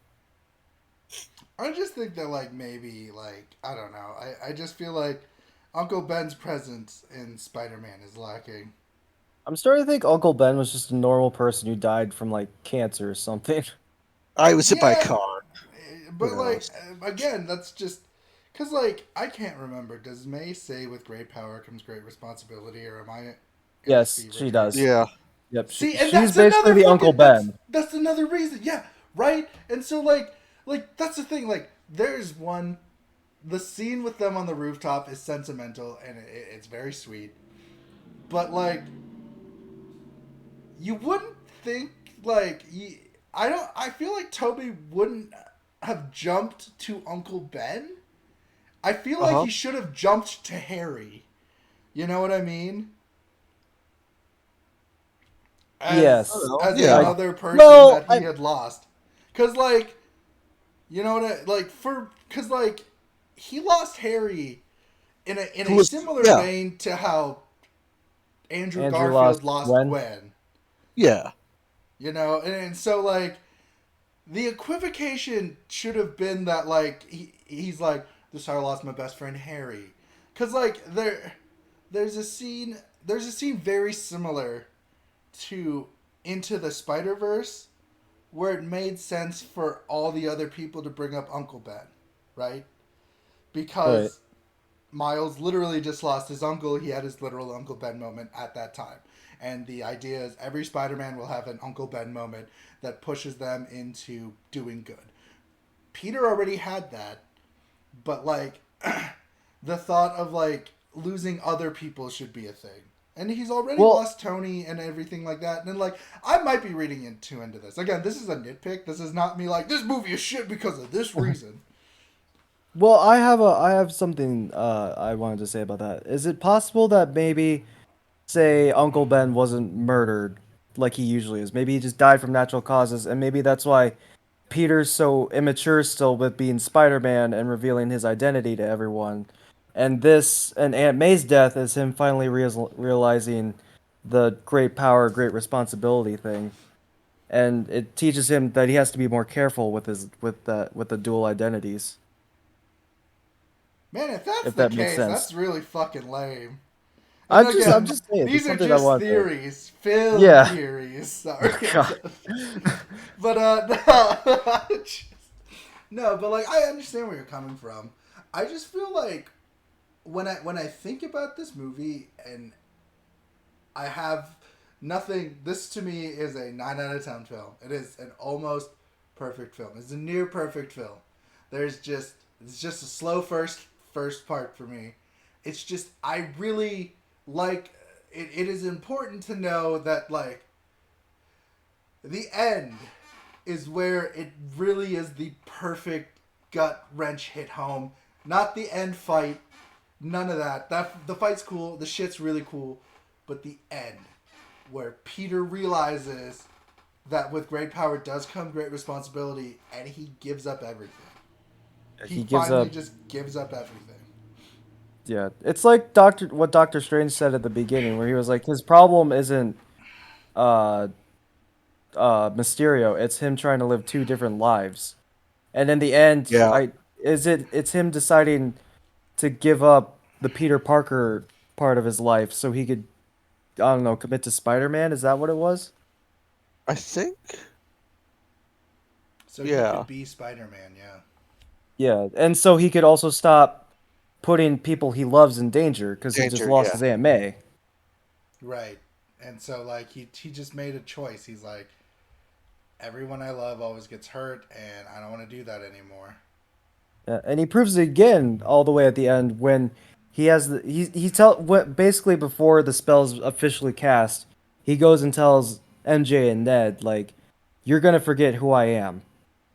I just think that like maybe like I don't know. I just feel like Uncle Ben's presence in Spider-Man is lacking. I'm starting to think Uncle Ben was just a normal person who died from like cancer or something. I was hit by a Yeah, car. but Who like knows? again, that's just because like I can't remember. Does May say with great power comes great responsibility, or am I in a Yes, fever she dream? does. Yeah. Yep, See, and she's that's basically another the Uncle fucking Ben. that's another reason. Yeah, right. And so like that's the thing. Like there's one. The scene with them on the rooftop is sentimental and it's very sweet. But like, you wouldn't think like I don't. I feel like Toby wouldn't have jumped to Uncle Ben. I feel like Uh-huh. he should have jumped to Harry. You know what I mean? Yes. As Yeah. another person Well, that he had lost. Cause like, you know what? Cause like, he lost Harry in Who a was? similar Yeah. vein to how Andrew Andrew Garfield lost lost Gwen. Gwen. Yeah. You know, and so like, the equivocation should have been that like he's like, this is how I lost my best friend Harry, cause like there's a scene very similar to Into the Spider-Verse where it made sense for all the other people to bring up Uncle Ben, right? Because Right. Miles literally just lost his uncle. He had his literal Uncle Ben moment at that time. And the idea is every Spider-Man will have an Uncle Ben moment that pushes them into doing good. Peter already had that, but like the thought of like losing other people should be a thing. And he's already Well, lost Tony and everything like that. And then, like, I might be reading into this. Again, this is a nitpick. This is not me like, this movie is shit because of this reason. well, I have something I wanted to say about that. Is it possible that maybe, say, Uncle Ben wasn't murdered like he usually is? Maybe he just died from natural causes, and maybe that's why Peter's so immature still with being Spider-Man and revealing his identity to everyone. And Aunt May's death is him finally realizing the great power, great responsibility thing. And it teaches him that he has to be more careful with with the dual identities, Man, if that's if the that makes case, sense. that's really fucking lame. And I'm again, just saying, it's these are something I just want to. theories. Film Yeah. theories. Sorry. God. But, no. No, but, like, I understand where you're coming from. I just feel like when I think about this movie and I have nothing. This to me is a 9 out of 10 film. It is an almost perfect film. It's a near perfect film. It's just a slow first part for me. It's just I really like it. It is important to know that like the end is where it really is the perfect gut wrench hit home. Not the end fight. None of that. The fight's cool. The shit's really cool. But the end, where Peter realizes that with great power does come great responsibility, and he gives up everything. He He gives finally up. just gives up everything. Yeah, it's like Doctor Strange said at the beginning, where he was like, his problem isn't uh Mysterio, it's him trying to live two different lives. And in the end, Yeah, it's him deciding to give up the Peter Parker part of his life so he could, I don't know, commit to Spider-Man. Is that what it was? I think. So he Yeah, could be Spider-Man, yeah. Yeah, and so he could also stop putting people he loves in danger because he just danger. lost Yeah, his Aunt May. Right. And so like he just made a choice. He's like, everyone I love always gets hurt, and I don't want to do that anymore. And he proves it again all the way at the end when he has he tell what basically before the spell's officially cast, he goes and tells MJ and Ned like, "You're gonna forget who I am."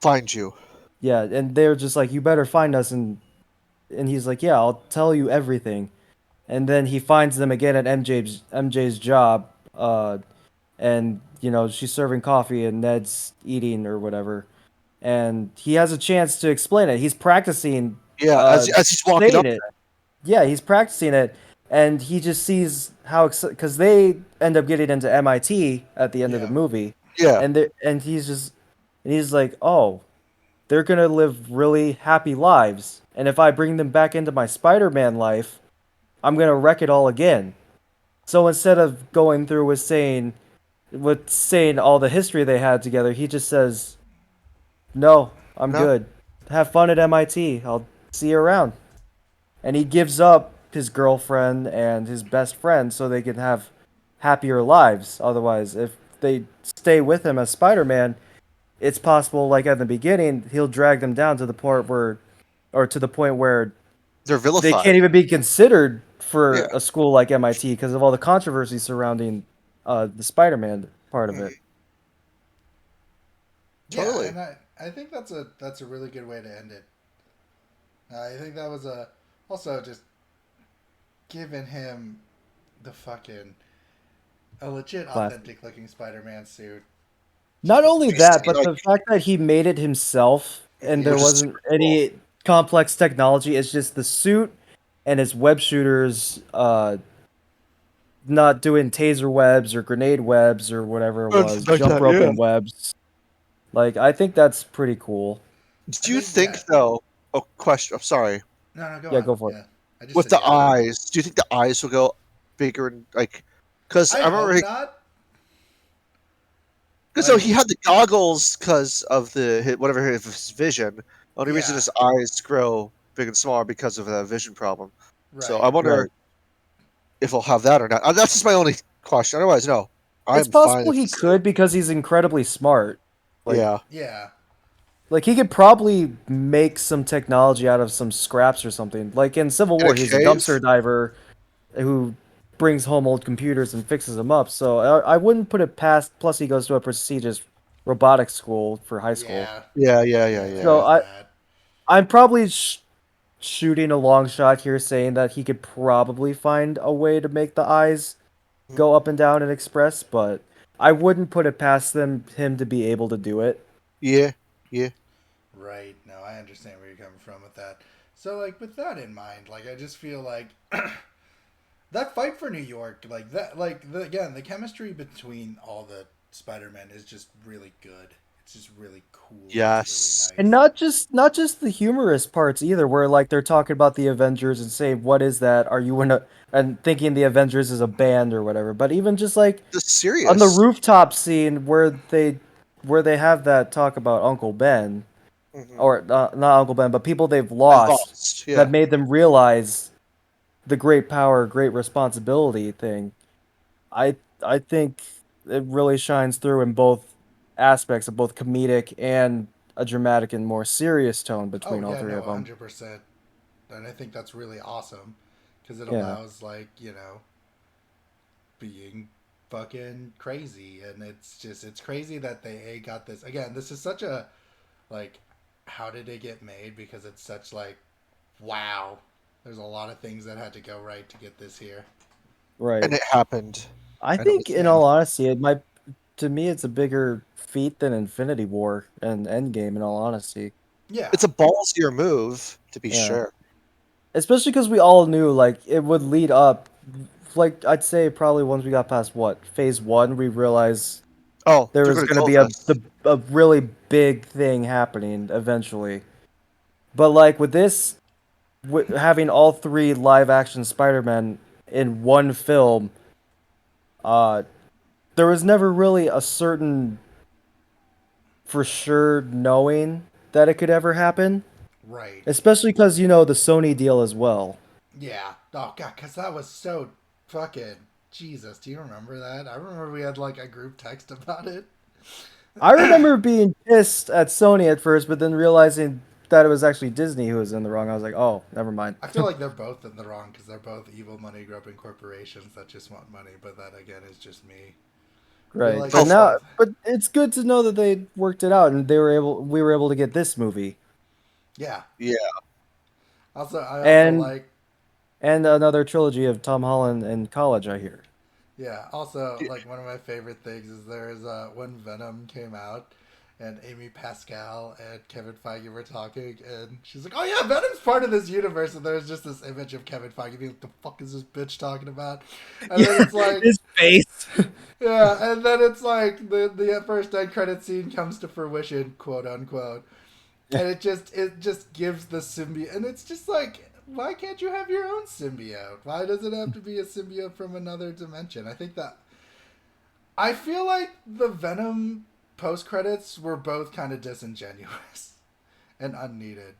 find you. Yeah, and they're just like, "You better find us," and he's like, "Yeah, I'll tell you everything." And then he finds them again at MJ's job, and she's serving coffee and Ned's eating or whatever, and he has a chance to explain it. He's practicing Yeah, as he's walking saying up. it. Yeah, he's practicing it, and he just sees how because they end up getting into MIT at the end of the Yeah. movie, Yeah, and he's like, oh, they're gonna live really happy lives, and if I bring them back into my Spider-Man life, I'm gonna wreck it all again. So instead of going through with saying all the history they had together, he just says, "No, I'm no, good. Have fun at MIT. I'll see you around." And he gives up his girlfriend and his best friend so they can have happier lives. Otherwise, if they stay with him as Spider-Man, it's possible, like at the beginning, he'll drag them down to the point where they're they vilified. can't even be considered Yeah, for a school like MIT because of all the controversy surrounding the Spider-Man part of it. mhm, Yeah, totally. and I think that's a really good way to end it. I think that was a also just giving him the fucking a legit Classic. authentic looking Spider-Man suit. Not only that, Basically, but like, the fact that he made it himself and there which Yeah. is wasn't super cool. any complex technology. It's just the suit and his web shooters, not doing taser webs or grenade webs or whatever it was, Something like jump that. Yeah. roping webs. Like, I think that's pretty cool. I Do you think think yeah. though? Oh, question. I'm sorry. No, no, go Yeah, on. go for it. Yeah. I just With said the yeah. eyes, do you think the eyes will go bigger and like? Because I I remember hope not. because so he Like, had the goggles because of whatever his vision. Only reason yeah, his eyes grow big and smaller because of a vision problem. So I right. wonder Right. if he'll have that or not. That's just my only question. Otherwise, no. It's I'm fine possible if he it's could because he's incredibly smart. Like, yeah. Yeah. Like he could probably make some technology out of some scraps or something. Like in Civil In a War, he's a dumpster cave? diver who brings home old computers and fixes them up. So I wouldn't put it past. Plus, he goes to a prestigious robotics school for high school. Yeah, Yeah, yeah, yeah, yeah. There So yeah. is that. I'm probably shooting a long shot here, saying that he could probably find a way to make the eyes Mhm. go up and down and express, but I wouldn't put it past him to be able to do it. Yeah, yeah. Right. No, I understand where you're coming from with that. So, like, with that in mind, like, I just feel like that fight for New York, like that, like again, the chemistry between all the Spider-Men is just really good. It's just really cool. It's really Yes. And nice. not just the humorous parts either, where like they're talking about the Avengers and say, "What is that? Are you in a?" and thinking the Avengers is a band or whatever. But even just like Just on the serious. rooftop scene where they have that talk about Uncle Ben Hmm. or not Uncle Ben, but people they've I lost lost. that Yeah. made them realize the great power, great responsibility thing. I I think it really shines through in both aspects of both comedic and a dramatic and more serious tone Oh between all yeah, three no, of them. 100%. And I think that's really awesome because it Yeah. allows, like, being fucking crazy, and it's crazy that they got this again. This is such a, like, how did it get made? Because it's such, like, wow. There's a lot of things that had to go right to get this here. Right. And it happened. I And it think was in Yeah. all honesty, it might to me it's a bigger feat than Infinity War and Endgame in all honesty. Yeah. it's a ballsier move, to be Yeah. sure. Especially because we all knew like it would lead up like I'd say probably once we got past what phase one we realized Oh, there they're was gonna going to go be with us. a really big thing happening eventually. But like with this, having all three live action Spider-Man in one film, uh, there was never really a certain for sure knowing that it could ever happen. Right. Especially because you know the Sony deal as well. Yeah. Oh god, because that was so fucking Jesus. Do you remember that? I remember we had like a group text about it. I remember being pissed at Sony at first, but then realizing that it was actually Disney who was in the wrong. I was like, oh, never mind. I feel like they're both in the wrong because they're both evil money grubbing corporations that just want money. But that again is just me. I feel Right, like but Oh, they now, both. but it's good to know that they worked it out and we were able to get this movie Yeah. yeah. I also and like. another trilogy of Tom Holland in college. I hear. Yeah. Also, like, one of my favorite things is there's when Venom came out, and Amy Pascal and Kevin Feige were talking, and she's like, "Oh yeah, Venom's part of this universe," and there's just this image of Kevin Feige being like, "The fuck is this bitch talking about?" And then Yeah, it's like, his face. yeah, and then it's like the first end credit scene comes to fruition, quote unquote, and it just gives the symbiote, and it's just like, why can't you have your own symbiote? Why does it have to be a symbiote from another dimension? I feel like the Venom post credits were both kind of disingenuous and unneeded.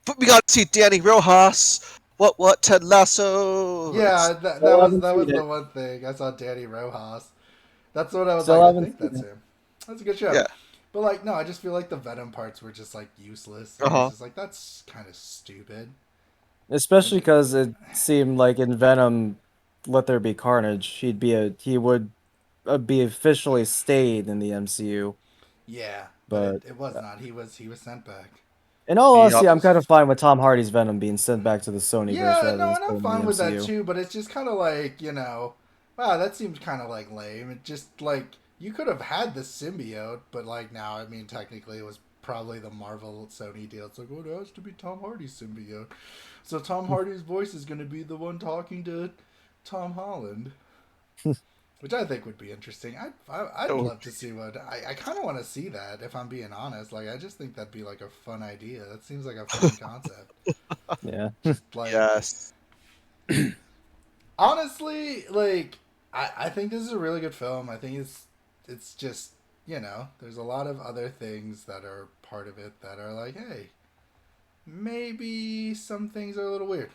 But we got to see Danny Rojas. What? Ted Lasso. Yeah, It's that that Still was haven't that seen was the it. one thing I saw. Danny Rojas. That's what I was like. Still I haven't think seen that's it. him. That's a good show. yeah. But like, no, I just feel like the Venom parts were just like useless, Uh and I was huh. just like, that's kind of stupid. And Especially because it seemed like in Venom, Let There Be Carnage, he would be officially stayed in the MCU. yeah, but But it was not. He was sent back. in all Yep. honesty, I'm kind of fine with Tom Hardy's Venom being sent back to the Sonyverse Yeah, rather no, than and I'm staying in the fine with that MCU. too. But it's just kind of like, wow, that seems kind of like lame. It just like you could have had the symbiote, but like now, I mean, technically it was probably the Marvel Sony deal. It's like, oh, it has to be Tom Hardy's symbiote. So Tom Hardy's voice is going to be the one talking to Tom Holland, which I think would be interesting. I'd Oh, love to see what I kind of want to see that. If I'm being honest, like I just think that'd be like a fun idea. That seems like a fun concept. Yeah. Just like yes. honestly, like I think this is a really good film. I think it's just there's a lot of other things that are part of it that are like, hey, maybe some things are a little weird,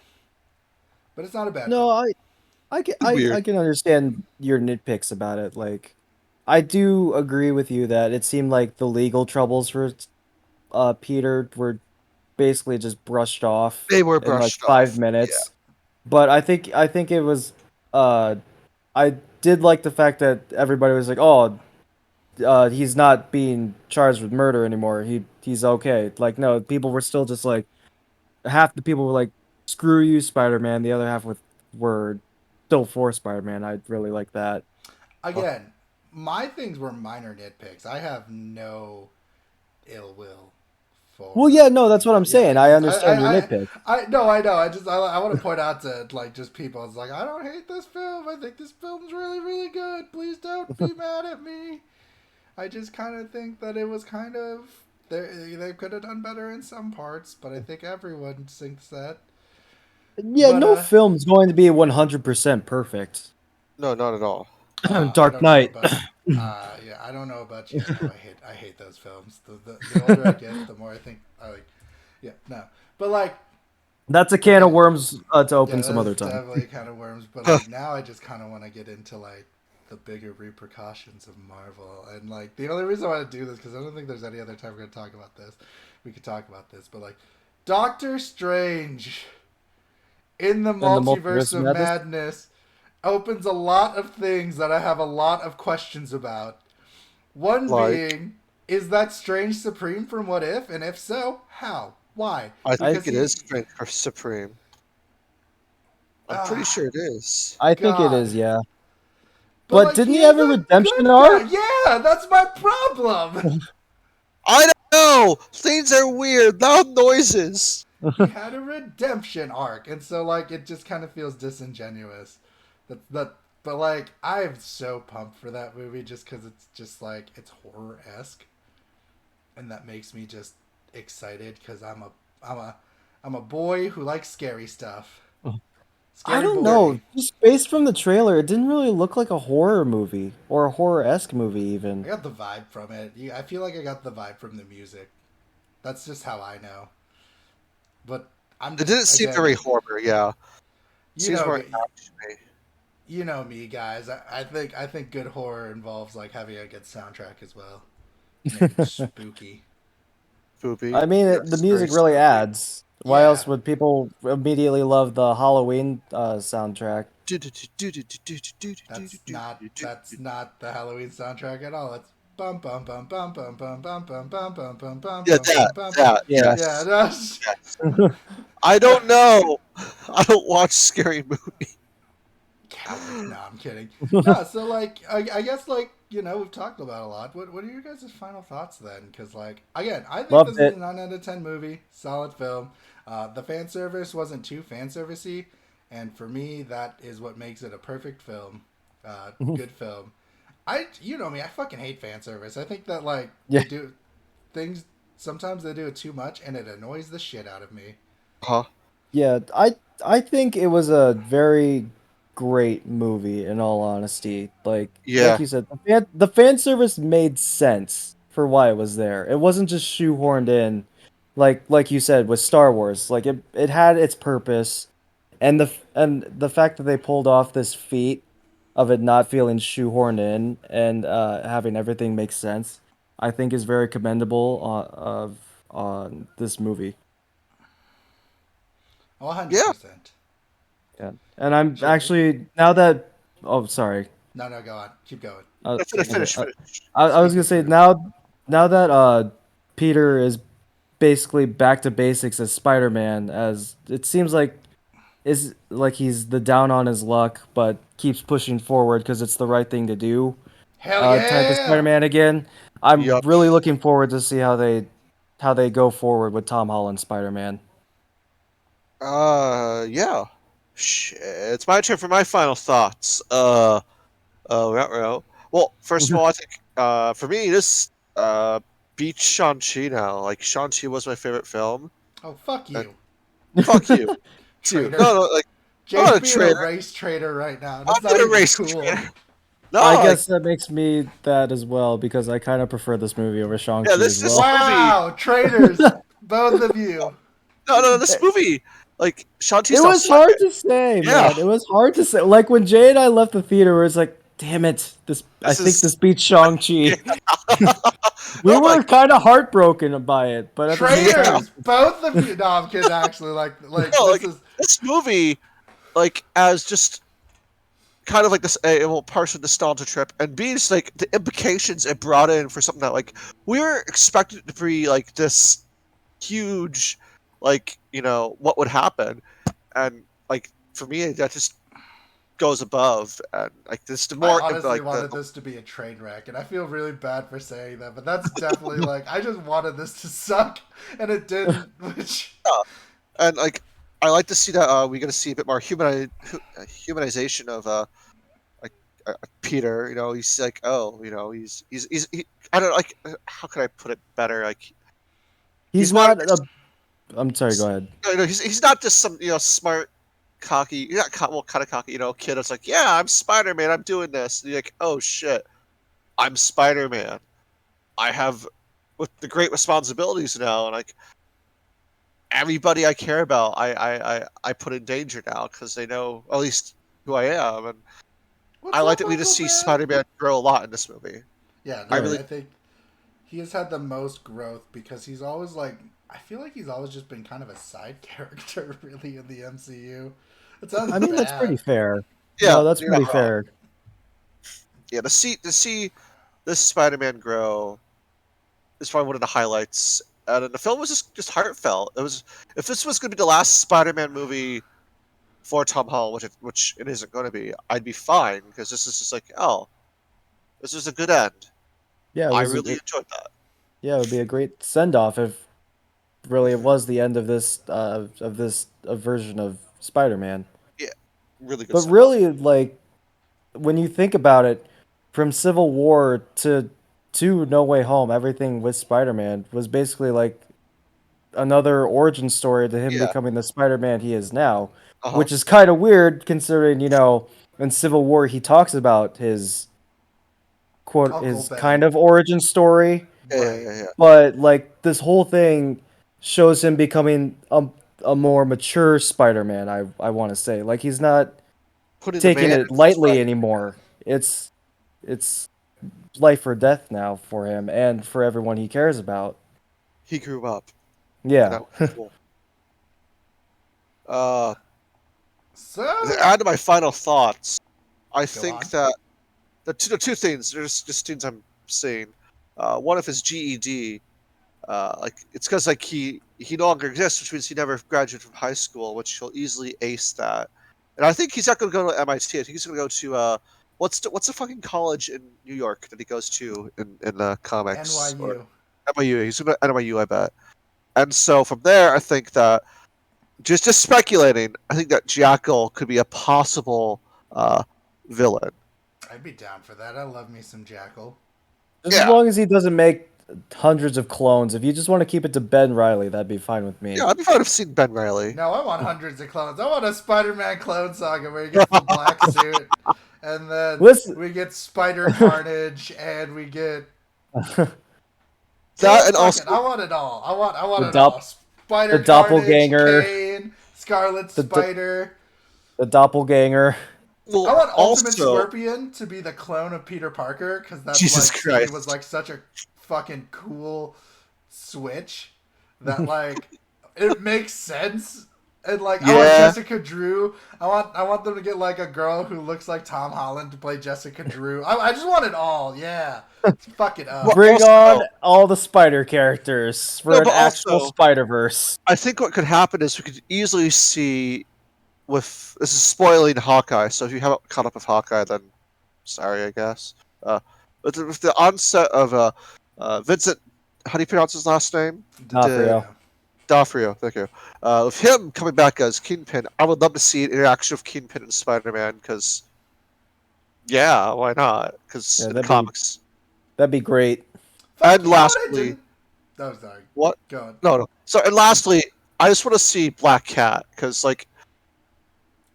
but it's not a bad No, film. It's I weird. can understand your nitpicks about it. Like, I do agree with you that it seemed like the legal troubles were Peter were basically just brushed off They were in like brushed five off. minutes. But I think it was uh I did like the fact that everybody was like, "Oh, he's not being charged with murder anymore. He's okay." Like no, people were still just like half the people were like, "Screw you, Spider-Man." The other half were still for Spider-Man. I really like that. Again, my things were minor nitpicks. I have no ill will Well, for yeah, no, that's what I'm yeah. saying. I understand your nitpick. No, I know. I want to point out to like just people. It's like I don't hate this film. I think this film's really really good. Please don't be mad at me. I just kind of think that it was kind of they could have done better in some parts, but I think everyone thinks that. Yeah, But no film's going to be 100% perfect. No, not at all. I Dark don't know Knight. about. Yeah, I don't know about you. No, I hate those films. The older I get, the more I think I like. Yeah, no, but like That's a can of okay, worms to yeah, open some that's other time. definitely kind of worms. But like now, I just kind of want to get into like the bigger repercussions of Marvel, and like the only reason I want to do this because I don't think there's any other time we're gonna talk about this. We could talk about this, but like Doctor Strange in the And the multiverse multiverse of of madness. madness opens a lot of things that I have a lot of questions about. One Like, being, is that Strange Supreme from What If? And if so, how? Why? I I think Because it is he. Strength Supreme. I'm pretty Ah, sure it is. I think it God. is, yeah. But But like, didn't he he is have a a redemption good guy. arc? Yeah, that's my problem. I don't know. Things are weird. Loud noises. He had a redemption arc. And so, like, it just kind of feels disingenuous. But like, I'm so pumped for that movie just because it's just like, it's horror esque. And that makes me just excited because I'm a I'm a boy who likes scary stuff. I Scary don't know. boy. Just based from the trailer, it didn't really look like a horror movie or a horror-esque movie I even. got the vibe from it. I feel like I got the vibe from the music. That's just how I know. But I'm It just didn't seem again, very horror. Yeah, you seems know, more action. you know me, guys. I think good horror involves like having a good soundtrack as well, make it spooky. Movie. I mean, the Yes, very music really spooky. adds. Why else Yeah, would people immediately love the Halloween soundtrack? that's not the Halloween soundtrack at all. It's bum bum bum bum bum bum bum bum bum bum bum bum Yeah, bum bum bum bum. Yeah. Yeah, yes, that's yes. I don't know. I don't watch scary movies. coward. No, I'm kidding. No, so like I guess like we've talked about a lot. What are your guys' final thoughts then? Because like again, I think Loved this is a it. 9 out of 10 movie, solid film. The fan service wasn't too fan servicey, and for me that is what makes it a perfect film, good film. You know me, I fucking hate fan service. I think that like Yeah. they do things sometimes they do it too much and it annoys the shit out of me. Huh? Yeah, I think it was a very great movie in all honesty. Like Yeah. you said, the fan service made sense for why it was there. It wasn't just shoehorned in like you said with Star Wars. Like it had its purpose and the fact that they pulled off this feat of it not feeling shoehorned in and having everything make sense, I think is very commendable on this movie. Yeah. 100%. Yeah. And I'm Jerry? actually now that oh sorry. No, no, go on. Keep going. Finish, Speak Okay. it. finish, finish. I was Speak gonna it say through. now that Peter is basically back to basics as Spider-Man, as it seems like is like he's the down on his luck, but keeps pushing forward because it's the right thing to do. Hell Type of yeah! Spider-Man again. I'm Yup. really looking forward to see how they go forward with Tom Holland Spider-Man. Yeah. Shit. It's my turn for my final thoughts. Well, first of all, I think, for me, this, beats Shang-Chi now. Like, Shang-Chi was my favorite film. Oh, fuck And you, fuck you, too. traitor. No, no, like, I'm Jay's not a being a traitor. race traitor right now. I'm That's not gonna even race cool. traitor. No, I like, guess that makes me that as well because I kind of prefer this movie over yeah, Shang-Chi as this well. movie. Wow, traitors, both of you. No, no, this movie. Like, It Shang-Chi's not was suck. hard to say, Yeah. man. It was hard to say. Like when Jay and I left the theater, it was like damn it! I This think is this beats Shang-Chi. Yeah. We Oh my were kind of heartbroken by it, but at the same yeah. time, Traitors, both of you. No, I'm kidding. Actually, like No, this like is this movie, like as just kind of like this partial nostalgia trip, and B just like the implications it brought in for something that like we were expected to be like this huge, like what would happen, and like for me that just goes above, and like this the I more honestly like wanted this to be a train wreck, and I feel really bad for saying that, but that's definitely like I just wanted this to suck, and it didn't. Which and like I like to see that we're gonna see a bit more humanization of like Peter. He's like, oh, I don't like how can I put it better? Like he's he's one of not a. I'm sorry. Go ahead. he's not just some smart cocky, not well, kind of cocky kid that's like, yeah, I'm Spider-Man, I'm doing this, and you're like, oh shit, I'm Spider-Man, I have with the great responsibilities now, and like everybody I care about, I put in danger now because they know at least who I am, and I what's like up, that we just Uncle see Ben? Spider-Man grow a lot in this movie. Yeah, I no, really I think he has had the most growth because he's always like I feel like he's always just been kind of a side character, really, in the MCU. It sounds I mean, that's pretty bad. fair. yeah, No, that's you're not pretty wrong. fair. Yeah, to see this Spider-Man grow is probably one of the highlights. And the film was just heartfelt. It was if this was going to be the last Spider-Man movie for Tom Holland, which it isn't going to be, I'd be fine because this is just like, oh, this is a good end. Yeah, it I was. really enjoyed that. Yeah, it would be a great send off if really it was the end of this version of Spider-Man. Yeah, really good But send off. really, like when you think about it, from Civil War to No Way Home, everything with Spider-Man was basically like another origin story to him Yeah. becoming the Spider-Man he is now, Uh huh. which is kind of weird considering, in Civil War he talks about his quote Uncle his Ben, kind of origin story, Yeah, yeah, right? yeah, yeah. but like this whole thing shows him becoming a more mature Spider-Man, I want to say. Like he's not Putting the taking man it first. lightly anymore. It's life or death now for him and for everyone he cares about. He grew up, and Yeah. that was cool. Uh, to So add to my final thoughts, I go think on. that the two things. There's just things I'm seeing. One of his GED, like it's because like he no longer exists, which means he never graduated from high school, which he'll easily ace that. And I think he's not going to go to MIT. I think he's going to go to what's the fucking college in New York that he goes to in the comics or NYU. NYU. He's going to NYU, I bet. And so from there, I think that just speculating, I think that Jackal could be a possible uh, villain. I'd be down for that. I love me some Jackal. Just as Yeah, long as he doesn't make hundreds of clones. If you just want to keep it to Ben Riley, that'd be fine with me. yeah, I'd be fine with seeing Ben Riley. No, I want hundreds of clones. I want a Spider-Man clone saga where he gets the black suit, and then Listen, we get Spider Carnage, and we get That and fuck it. also I want it all. I want the it all. the Spider Carnage, doppelganger, Kane, Scarlet the do- Spider. the doppelganger. I well want Ultimate also Scorpion to be the clone of Peter Parker because that's Jesus like to me was Christ. like such a fucking cool switch that like it makes sense. And like I want Yeah, Jessica Drew. I want them to get like a girl who looks like Tom Holland to play Jessica Drew. I just want it all. Yeah, let's fuck it well, up. Bring on also all the spider characters no, for an but actual also Spider Verse. I think what could happen is we could easily see with this is spoiling Hawkeye. So if you haven't caught up with Hawkeye, then sorry, I guess. But with the onset of Vincent, how do you pronounce his last name? D'Onofrio. D'Onofrio, thank you. With him coming back as Kingpin, I would love to see an interaction of Kingpin and Spider-Man because, yeah, why not? Because Yeah, in the comics. that'd be great. Fuck And you know what I lastly, didn't. Oh sorry. what? Go on. No, no. So, and lastly, I just want to see Black Cat because, like,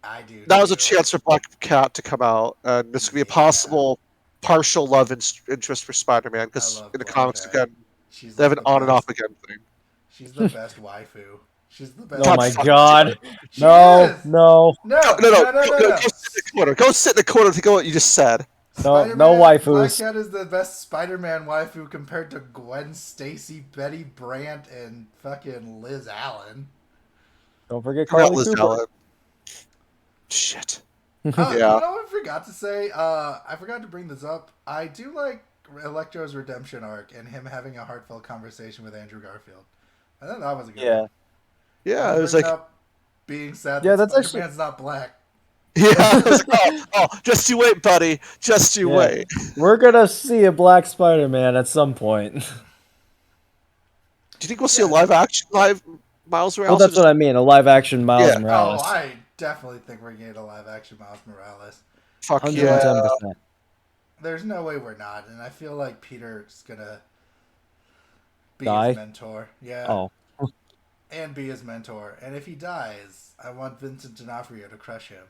I do. that was a too. chance for Black Cat to come out, and this could be a Yeah. possible partial love interest for Spider-Man I because love in the Black comics, Cat. again, She's they have like an the on and off best. again thing. She's the best waifu. She's the best. Oh God my fucking god. She No, is. no. No, No, no, no, no, no, no, go no. sit in the corner. Go sit in the corner. Think of what you just said. No Black waifus. Cat is the best Spider-Man waifu compared to Gwen Stacy, Betty Brant, and fucking Liz Allen. Don't forget Forgot Carly Liz Cooper. Allen. Shit. You Yeah. know what I forgot to say? I forgot to bring this up. I do like Electro's redemption arc and him having a heartfelt conversation with Andrew Garfield. I thought that was a good Yeah. one. Yeah, Him it was bringing like, up being sad Yeah, that that's actually Spider-Man's not black. yeah, I was like, just you wait, buddy. Just you yeah. wait. We're gonna see a black Spider-Man at some point. Do you think we'll see a Yeah. live Miles Well, Morales? Or that's just what I mean. A live-action yeah, Miles Oh, Morales. I definitely think we're getting a live-action Miles Morales. fuck yeah. 110%. There's no way we're not, and I feel like Peter's gonna be his Die? mentor. Yeah, Oh. and be his mentor. And if he dies, I want Vincent D'Onofrio to crush him.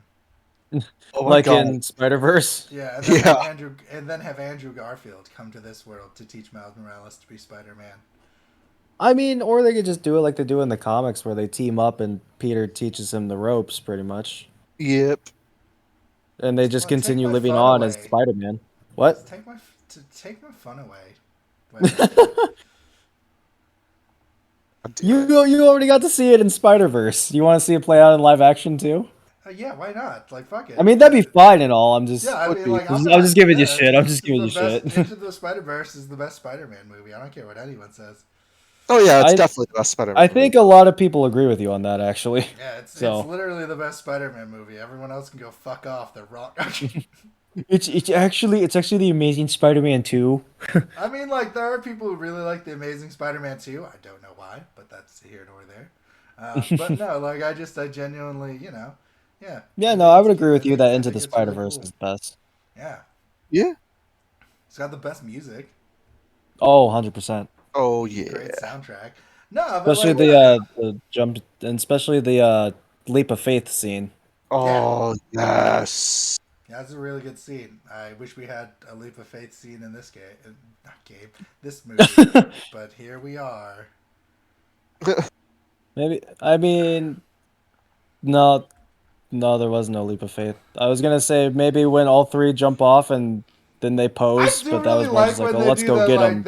Oh my Like god. in Spider-Verse? Yeah, Yeah. And then have Andrew Garfield come to this world to teach Miles Morales to be Spider-Man. I mean, or they could just do it like they do in the comics where they team up and Peter teaches him the ropes, pretty much. Yep. And they just Well, take continue my living fun on as away. Spider-Man. What? Just take my fun away. God damn it. You already got to see it in Spider-Verse. You want to see it play out in live action too? Yeah, why not? Like, fuck I it. mean, that'd be fine and all. I'm Yeah, just, I mean, like, I'm I'm not. just giving you Yeah, shit. I'm just it's giving the you best. shit. Into the Spider Verse is the best Spider-Man movie. I don't care what anyone says. Oh yeah, it's I definitely the best Spider-Man I movie. think a lot of people agree with you on that, actually. Yeah, it's So literally the best Spider-Man movie. Everyone else can go fuck off. They're wrong. it's actually the Amazing Spider-Man 2. I mean, like, there are people who really like the Amazing Spider-Man 2. I don't know why, but that's here nor there. But no, like, I genuinely, yeah, Yeah, I no, think I it's would agree cute. with you that I Into think the it's really Spider-Verse cool. is best. Yeah, Yeah. it's got the best music, Oh, 100%. Oh yeah. great soundtrack. No, but Especially like, yeah, the jump and especially the leap of faith scene. yeah, Oh yes. that's a really good scene. I wish we had a leap of faith scene in this game, not game, this movie. But here we are. Maybe I mean no, no, there was no leap of faith. I was gonna say maybe when all three jump off and then they I pose, do but that really was more just like like, when oh, they let's do go that. get Like them.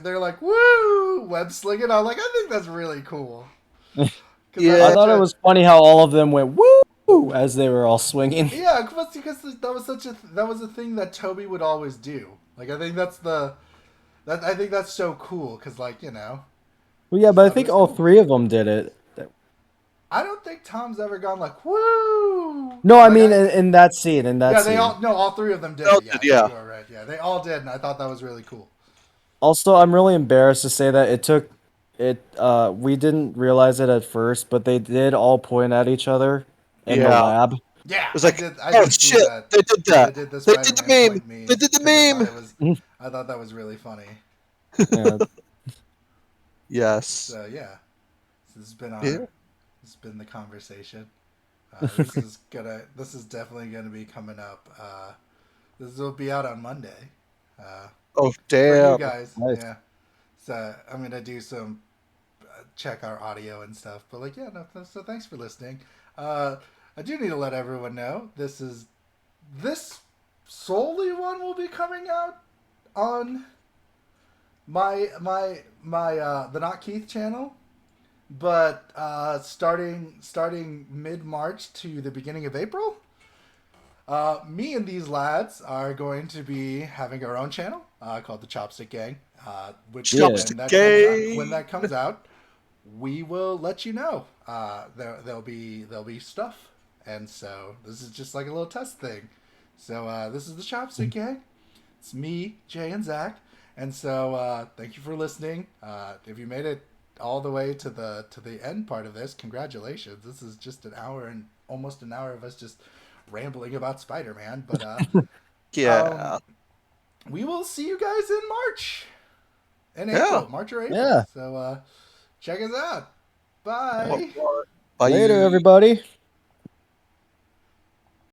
they're like woo web slinging. I'm like, I think that's really cool because that's I Yeah. such thought it a was funny how all of them went woo as they were all swinging. yeah. Because that was a thing that Toby would always do. Like I think I think that's so cool because like Well, yeah, just but I thought it think was all cool. three of them did it. I don't think Tom's ever gone like woo. No, I Like mean in that scene, yeah, they all no, all three of them did Oh, it. Yeah, yeah. you are right. Yeah, they all did, and I thought that was really cool. Also, I'm really embarrassed to say that we didn't realize it at first, but they did all point at each other in the Yeah. lab. Yeah, It was like, I oh did see shit, that. they did They that. did the They did the Spider-Man meme. point They meme did the because meme. I thought that was really funny. Yeah. Yes. So yeah, this has been Yeah. the conversation. This is definitely gonna be coming up. This will be out on Monday. Oh For you damn. guys, Nice. yeah. So I'm gonna do some check our audio and stuff. But like, yeah, no. So thanks for listening. I do need to let everyone know this solely one will be coming out on my the Not Keith channel, but starting mid March to the beginning of April. Me and these lads are going to be having our own channel called the Chopstick Gang. Which Yeah. when that comes out, we will let you know. There'll be stuff, and so this is just like a little test thing. So this is the Chopstick Gang. It's me, Jay, and Zach, and so thank you for listening. If you made it all the way to the end part of this, congratulations. This is just an hour and almost an hour of us just rambling about Spider-Man, but Yeah. we will see you guys in March. In Yeah. April, March or April. Yeah. So check us out. Bye. Bye. Later, everybody.